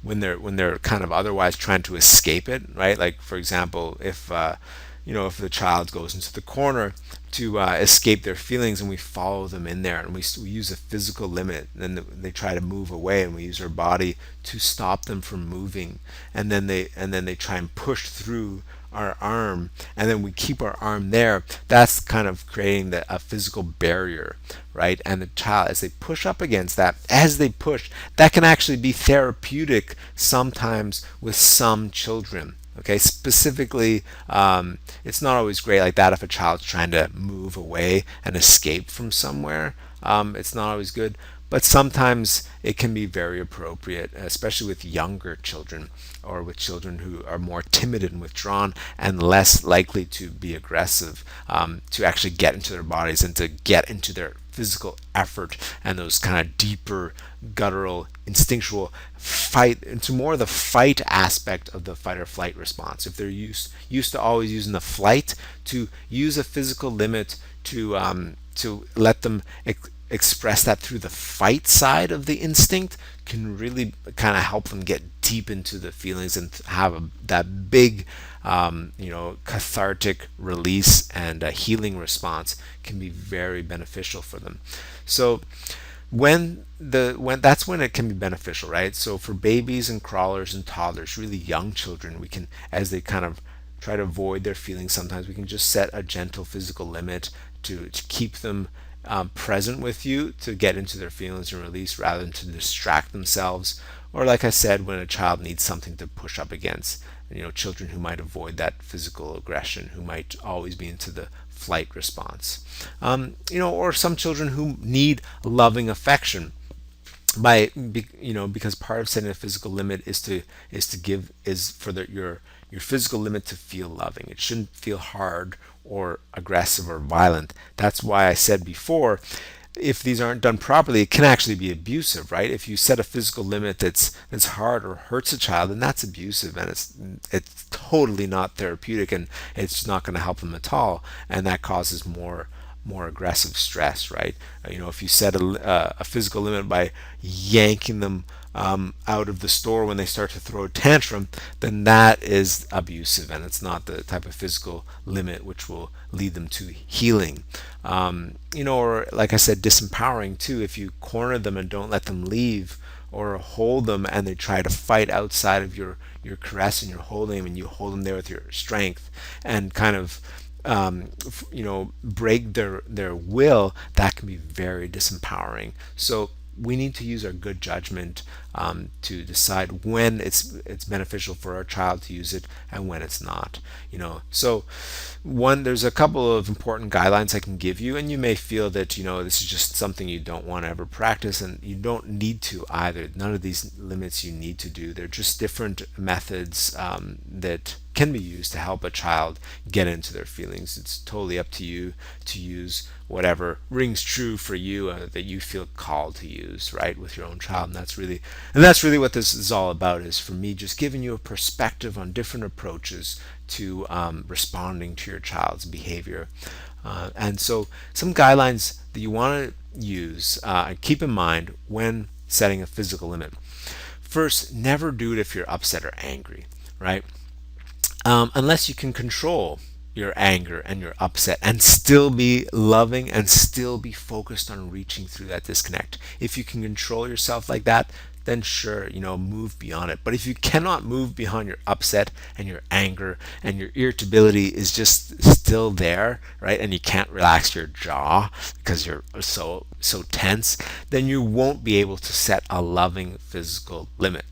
when they're kind of otherwise trying to escape it, right? Like for example, if the child goes into the corner to escape their feelings, and we follow them in there, and we use a physical limit, and then they try to move away, and we use our body to stop them from moving, and then they try and push through our arm, and then we keep our arm there. That's kind of creating a physical barrier, right? And the child, as they push up against that, as they push, that can actually be therapeutic sometimes with some children. Okay, specifically, it's not always great like that if a child's trying to move away and escape from somewhere. It's not always good, but sometimes it can be very appropriate, especially with younger children or with children who are more timid and withdrawn and less likely to be aggressive, to actually get into their bodies and to get into their physical effort and those kind of deeper guttural instinctual fight into more of the fight aspect of the fight or flight response. If they're used to always using the flight, to use a physical limit to let them express that through the fight side of the instinct can really kind of help them get deep into the feelings and have that big cathartic release and a healing response can be very beneficial for them. So when that's when it can be beneficial, right? So for babies and crawlers and toddlers, really young children, we can, as they kind of try to avoid their feelings, sometimes we can just set a gentle physical limit to keep them present with you, to get into their feelings and release rather than to distract themselves. Or like I said, when a child needs something to push up against, children who might avoid that physical aggression, who might always be into the flight response, or some children who need loving affection because part of setting a physical limit is for your physical limit to feel loving. It shouldn't feel hard or aggressive or violent. That's why I said before, if these aren't done properly, it can actually be abusive, right? If you set a physical limit that's hard or hurts a child, then that's abusive, and it's totally not therapeutic, and it's not going to help them at all, and that causes more aggressive stress, right? If you set a physical limit by yanking them out of the store when they start to throw a tantrum, then that is abusive, and it's not the type of physical limit which will lead them to healing. Or like I said, disempowering too. If you corner them and don't let them leave, or hold them and they try to fight outside of your caress, and you're holding them and you hold them there with your strength and kind of break their will, that can be very disempowering. So we need to use our good judgment to decide when it's beneficial for our child to use it and when it's not. So there's a couple of important guidelines I can give you, and you may feel that this is just something you don't want to ever practice, and you don't need to either. None of these limits you need to do. They're just different methods that can be used to help a child get into their feelings. It's totally up to you to use whatever rings true for you, that you feel called to use, right, with your own child. And that's really what this is all about, is for me just giving you a perspective on different approaches to responding to your child's behavior. And so some guidelines that you want to use and keep in mind when setting a physical limit. First, never do it if you're upset or angry, right? Unless you can control your anger and your upset and still be loving and still be focused on reaching through that disconnect. If you can control yourself like that, then sure, move beyond it. But if you cannot move beyond your upset and your anger, and your irritability is just still there, right, and you can't relax your jaw because you're so tense, then you won't be able to set a loving physical limit.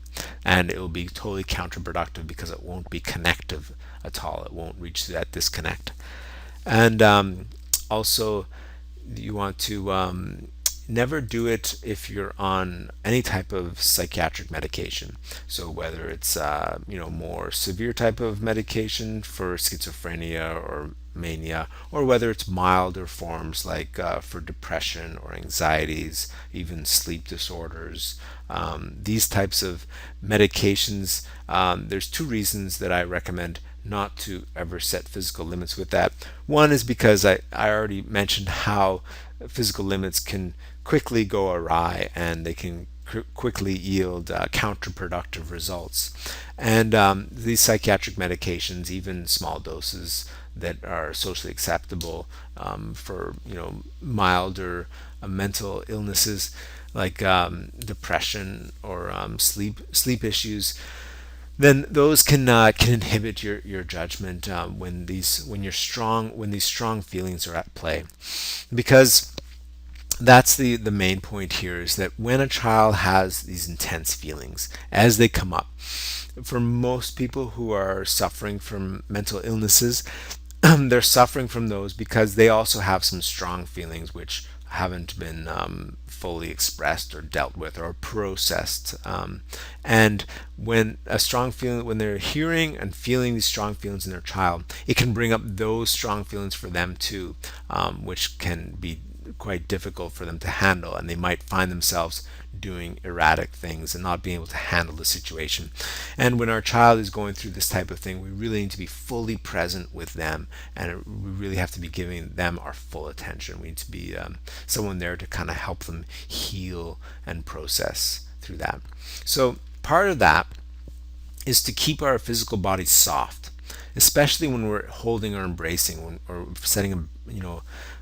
And it will be totally counterproductive because it won't be connective at all. It won't reach through that disconnect. And also, you want to never do it if you're on any type of psychiatric medication. So whether it's more severe type of medication for schizophrenia, or mania, or whether it's milder forms like for depression or anxieties, even sleep disorders. These types of medications, there's two reasons that I recommend not to ever set physical limits with that. One is because I already mentioned how physical limits can quickly go awry and they can quickly yield counterproductive results. And these psychiatric medications, even small doses that are socially acceptable for milder mental illnesses like depression or sleep issues, then those can inhibit your judgment when these strong feelings are at play, because that's the main point here, is that when a child has these intense feelings as they come up, for most people who are suffering from mental illnesses, they're suffering from those because they also have some strong feelings which haven't been fully expressed or dealt with or processed. And when a strong feeling, when they're hearing and feeling these strong feelings in their child, it can bring up those strong feelings for them too, which can be quite difficult for them to handle, and they might find themselves doing erratic things and not being able to handle the situation. And when our child is going through this type of thing, we really need to be fully present with them, and we really have to be giving them our full attention. We need to be someone there to kind of help them heal and process through that. So part of that is to keep our physical bodies soft, especially when we're holding or embracing, or setting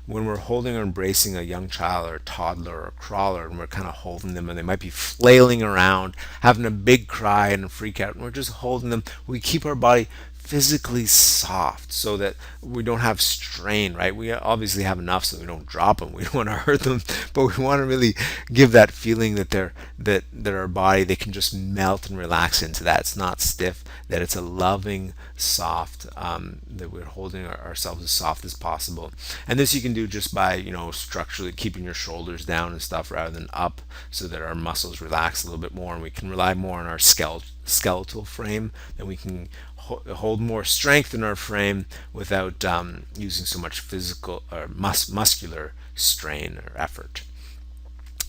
when we're holding or embracing a young child or a toddler or a crawler, and we're kind of holding them, and they might be flailing around, having a big cry and a freak out, and we're just holding them. We keep our body physically soft so that we don't have strain, right? We obviously have enough so we don't drop them. We don't want to hurt them, but we want to really give that feeling that that our body, they can just melt and relax into that. It's not stiff, that it's a loving, soft, that we're holding ourselves as soft as possible. And this you can do just by, structurally keeping your shoulders down and stuff rather than up, so that our muscles relax a little bit more, and we can rely more on our skeletal frame, then we can hold more strength in our frame without using so much physical or muscular strain or effort.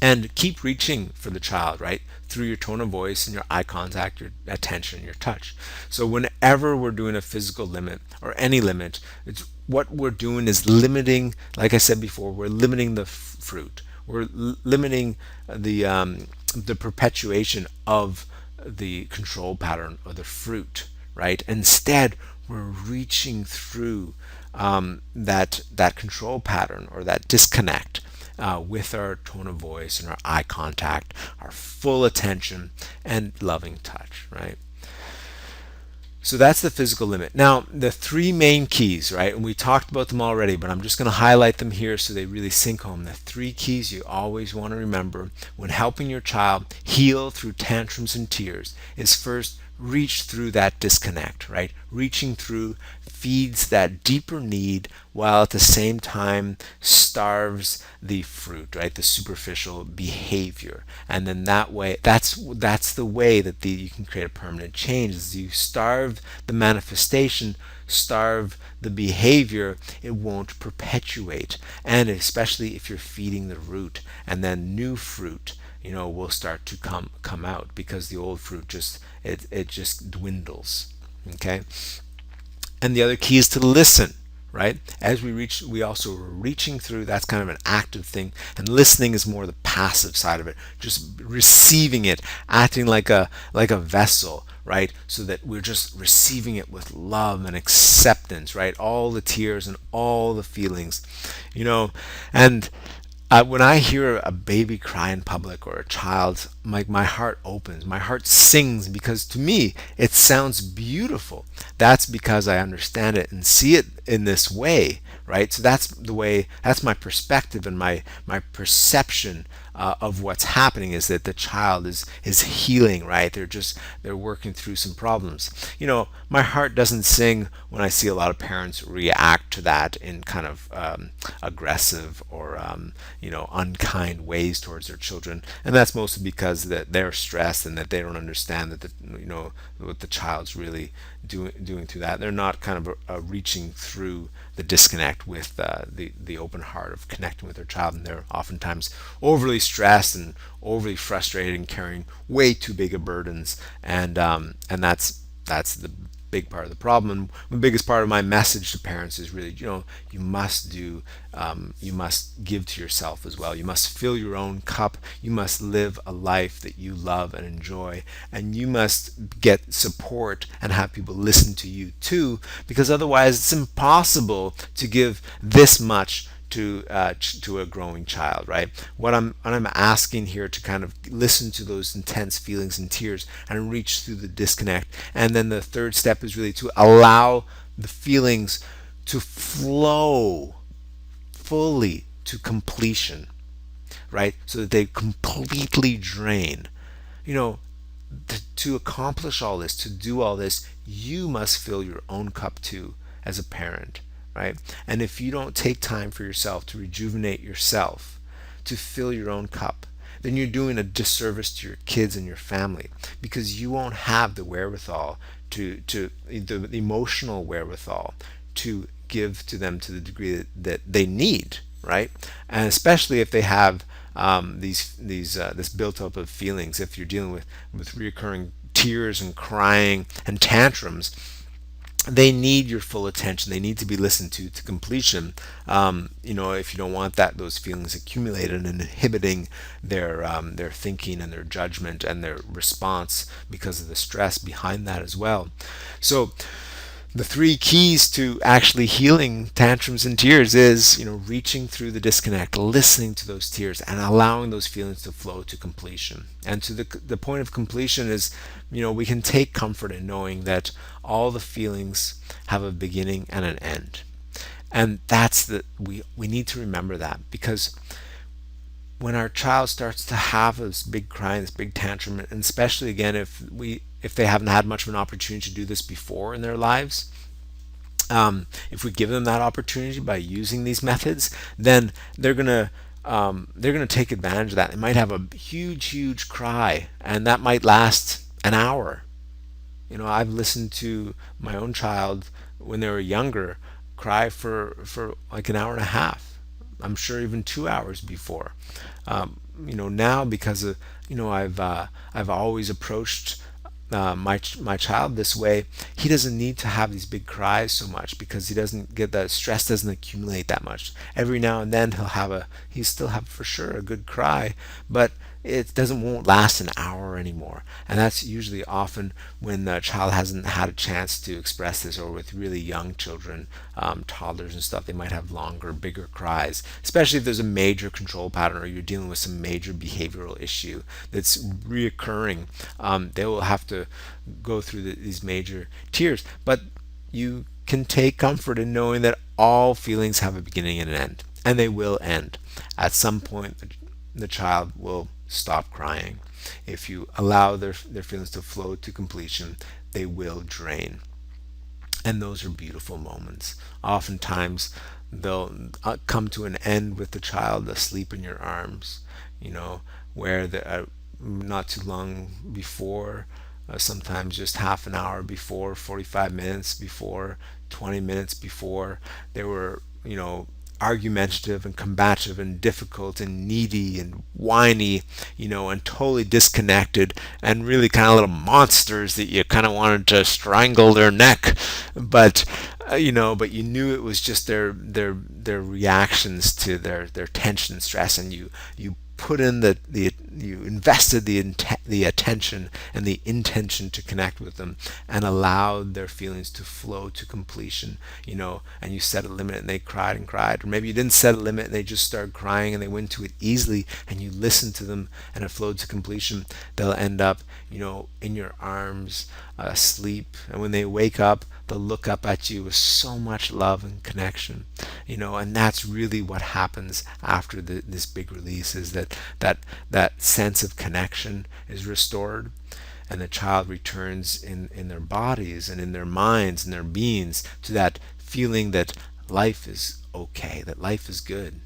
And keep reaching for the child, right? Through your tone of voice and your eye contact, your attention, your touch. So whenever we're doing a physical limit or any limit, it's what we're doing is limiting, like I said before, we're limiting the fruit. We're limiting the perpetuation of the control pattern or the fruit, right? Instead, we're reaching through that control pattern or that disconnect with our tone of voice and our eye contact, our full attention and loving touch, right? So that's the physical limit. Now, the three main keys, right? And we talked about them already, but I'm just going to highlight them here so they really sink home. The three keys you always want to remember when helping your child heal through tantrums and tears is, first, reach through that disconnect, right? Reaching through feeds that deeper need while at the same time starves the fruit, right? The superficial behavior. And then that way, that's the way that you can create a permanent change, is you starve the manifestation, starve the behavior, it won't perpetuate. And especially if you're feeding the root, and then new fruit will start to come out, because the old fruit it just dwindles. Okay. And the other key is to listen, right? As we also are reaching through. That's kind of an active thing, and listening is more the passive side of it, just receiving it, acting like a vessel, right? So that we're just receiving it with love and acceptance, right? All the tears and all the feelings, and when I hear a baby cry in public, or a child, my heart opens, my heart sings, because to me it sounds beautiful. That's because I understand it and see it in this way, right? So that's my perspective and my perception of what's happening, is that the child is healing, right? They're working through some problems. My heart doesn't sing when I see a lot of parents react to that in kind of aggressive or unkind ways towards their children, and that's mostly because because that they're stressed and that they don't understand that what the child's really doing through that. They're not kind of reaching through the disconnect with the open heart of connecting with their child, and they're oftentimes overly stressed and overly frustrated and carrying way too big of burdens, and that's the big part of the problem. And the biggest part of my message to parents is really, you must you must give to yourself as well. You must fill your own cup. You must live a life that you love and enjoy, and you must get support and have people listen to you too, because otherwise it's impossible to give this much to a growing child, right? What I'm asking here to kind of listen to those intense feelings and tears and reach through the disconnect. And then the third step is really to allow the feelings to flow fully to completion, right? So that they completely drain. You know, to accomplish all this, to do all this, you must fill your own cup too as a parent, right? And if you don't take time for yourself to rejuvenate yourself, to fill your own cup, then you're doing a disservice to your kids and your family, because you won't have the wherewithal to the emotional wherewithal to give to them to the degree that they need, right? And especially if they have this built up of feelings. If you're dealing with reoccurring tears and crying and tantrums, they need your full attention. They need to be listened to completion. If you don't want those feelings accumulated and inhibiting their thinking and their judgment and their response because of the stress behind that as well. So the three keys to actually healing tantrums and tears is, reaching through the disconnect, listening to those tears, and allowing those feelings to flow to completion. And to the point of completion is, we can take comfort in knowing that all the feelings have a beginning and an end. And we need to remember that, because when our child starts to have this big cry, this big tantrum, and especially again if they haven't had much of an opportunity to do this before in their lives, if we give them that opportunity by using these methods, then they're gonna take advantage of that. They might have a huge cry, and that might last an hour. I've listened to my own child when they were younger cry for like an hour and a half. I'm sure even 2 hours before. Now, because of I've always approached my child this way. He doesn't need to have these big cries so much, because he doesn't get the stress doesn't accumulate that much. Every now and then he still have for sure a good cry, but it won't last an hour anymore. And that's usually often when the child hasn't had a chance to express this, or with really young children, toddlers and stuff, they might have longer, bigger cries, especially if there's a major control pattern or you're dealing with some major behavioral issue that's reoccurring. They will have to go through these major tears. But you can take comfort in knowing that all feelings have a beginning and an end, and they will end. At some point, the child will stop crying. If you allow their feelings to flow to completion, they will drain. And those are beautiful moments. Oftentimes, they'll come to an end with the child asleep in your arms, where not too long before, sometimes just half an hour before, 45 minutes before, 20 minutes before, they were, argumentative and combative and difficult and needy and whiny, and totally disconnected, and really kind of little monsters that you kind of wanted to strangle their neck. But but you knew it was just their reactions to their tension and stress, and you put in you invested the attention and the intention to connect with them, and allowed their feelings to flow to completion, and you set a limit and they cried and cried. Or maybe you didn't set a limit and they just started crying and they went to it easily, and you listened to them and it flowed to completion. They'll end up, in your arms, asleep, and when they wake up, they'll look up at you with so much love and connection, and that's really what happens after this big release, is that sense of connection is restored, and the child returns in their bodies and in their minds and their beings to that feeling that life is okay, that life is good,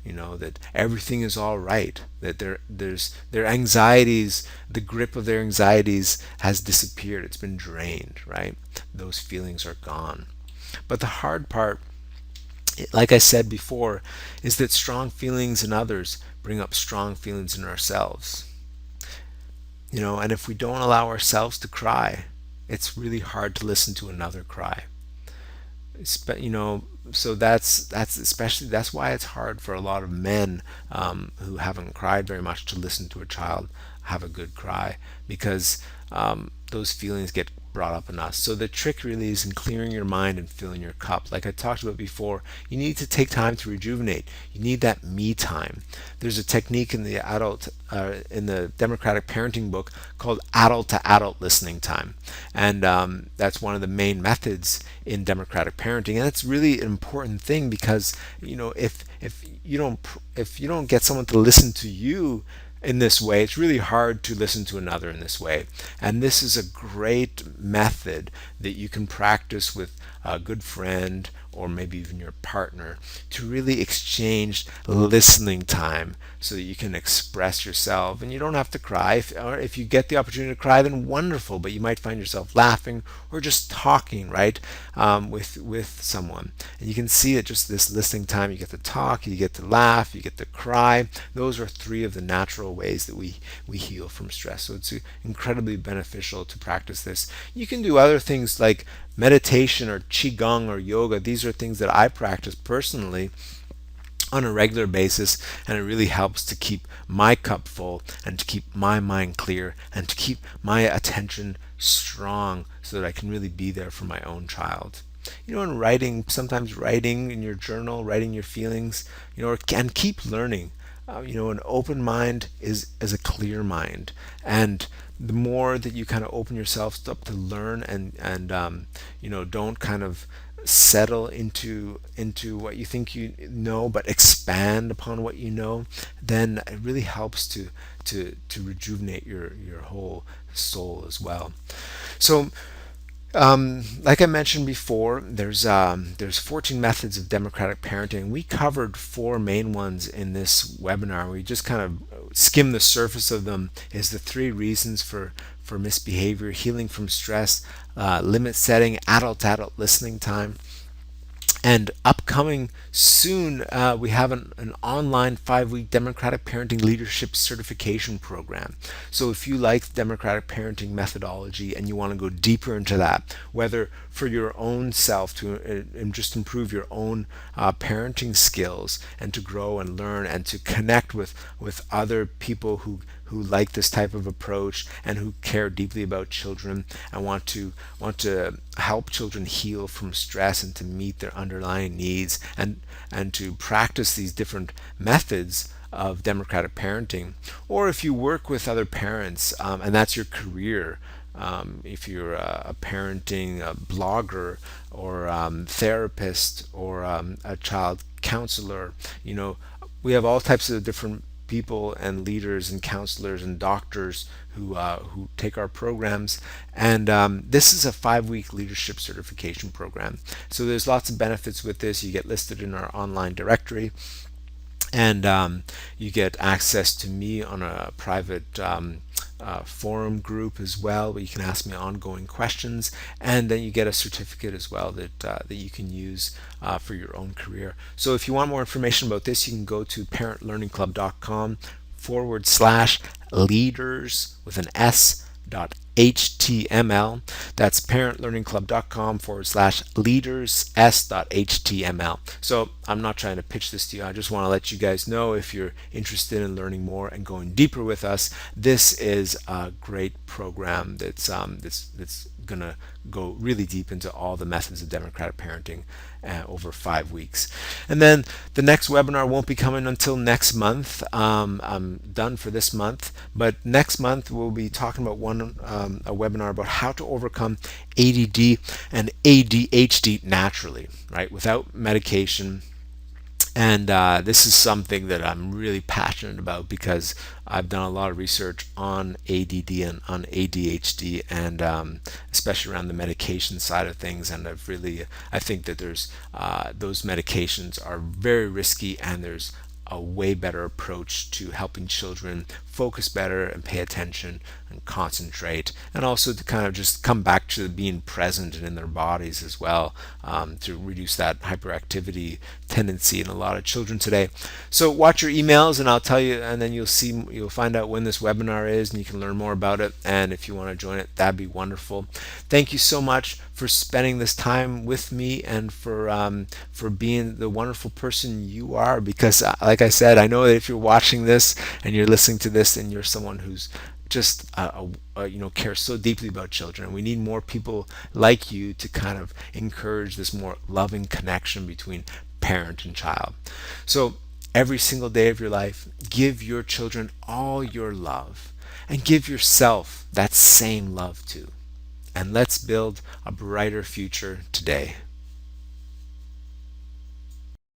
that everything is all right, that their anxieties, the grip of their anxieties has disappeared, it's been drained, right? Those feelings are gone. But the hard part, like I said before, is that strong feelings in others bring up strong feelings in ourselves. And if we don't allow ourselves to cry, it's really hard to listen to another cry. You know, so that's especially that's why it's hard for a lot of men who haven't cried very much to listen to a child have a good cry, because those feelings get brought up in us. So the trick really is in clearing your mind and filling your cup. Like I talked about before, you need to take time to rejuvenate. You need that me time. There's a technique in the Democratic Parenting book called adult to adult listening time, and that's one of the main methods in democratic parenting. And it's really an important thing, because if you don't get someone to listen to you in this way, it's really hard to listen to another in this way. And this is a great method that you can practice with a good friend or maybe even your partner, to really exchange listening time so that you can express yourself and you don't have to cry. Or if you get the opportunity to cry, then wonderful, but you might find yourself laughing or just talking, right, with someone. And you can see that just this listening time, you get to talk, you get to laugh, you get to cry. Those are three of the natural ways that we heal from stress. So it's incredibly beneficial to practice this. You can do other things like meditation or qigong or yoga. These are things that I practice personally on a regular basis, and it really helps to keep my cup full and to keep my mind clear and to keep my attention strong so that I can really be there for my own child. And writing, sometimes writing in your journal, writing your feelings, and keep learning. An open mind is a clear mind, and the more that you kind of open yourself up to learn and don't kind of settle into what you think you know, but expand upon what you know, then it really helps to rejuvenate your whole soul as well. So like I mentioned before, there's 14 methods of democratic parenting. We covered four main ones in this webinar. We just kind of skimmed the surface of them. Is the three reasons for misbehavior, healing from stress, limit setting, adult listening time. And upcoming soon, we have an online 5-week Democratic Parenting Leadership Certification program. So if you like democratic parenting methodology and you want to go deeper into that, whether for your own self to just improve your own parenting skills and to grow and learn and to connect with other people who like this type of approach and who care deeply about children and want to help children heal from stress and to meet their underlying needs and to practice these different methods of democratic parenting. Or if you work with other parents and that's your career, if you're a parenting blogger or therapist or a child counselor, we have all types of different people and leaders and counselors and doctors who take our programs. And this is a 5-week leadership certification program. So there's lots of benefits with this. You get listed in our online directory, and you get access to me on a private forum group as well, where you can ask me ongoing questions, and then you get a certificate as well that you can use for your own career. So if you want more information about this, you can go to ParentLearningClub.com/leaders with an S .html. That's ParentLearningClub.com/leaders s.html. So I'm not trying to pitch this to you. I just want to let you guys know, if you're interested in learning more and going deeper with us, this is a great program that's gonna go really deep into all the methods of democratic parenting over 5 weeks. And then the next webinar won't be coming until next month. I'm done for this month, but next month we'll be talking about a webinar about how to overcome ADD and ADHD naturally, right, without medication. And this is something that I'm really passionate about, because I've done a lot of research on ADD and on ADHD, and especially around the medication side of things. And I think that there's those medications are very risky, and there's a way better approach to helping children focus better and pay attention and concentrate, and also to kind of just come back to being present and in their bodies as well, to reduce that hyperactivity tendency in a lot of children today. So watch your emails and I'll tell you, and then you'll find out when this webinar is and you can learn more about it. And if you want to join it, that'd be wonderful. Thank you so much for spending this time with me and for being the wonderful person you are. Because, like I said, I know that if you're watching this and you're listening to this, and you're someone who's just cares so deeply about children. We need more people like you to kind of encourage this more loving connection between parent and child. So every single day of your life, give your children all your love and give yourself that same love too. And let's build a brighter future today.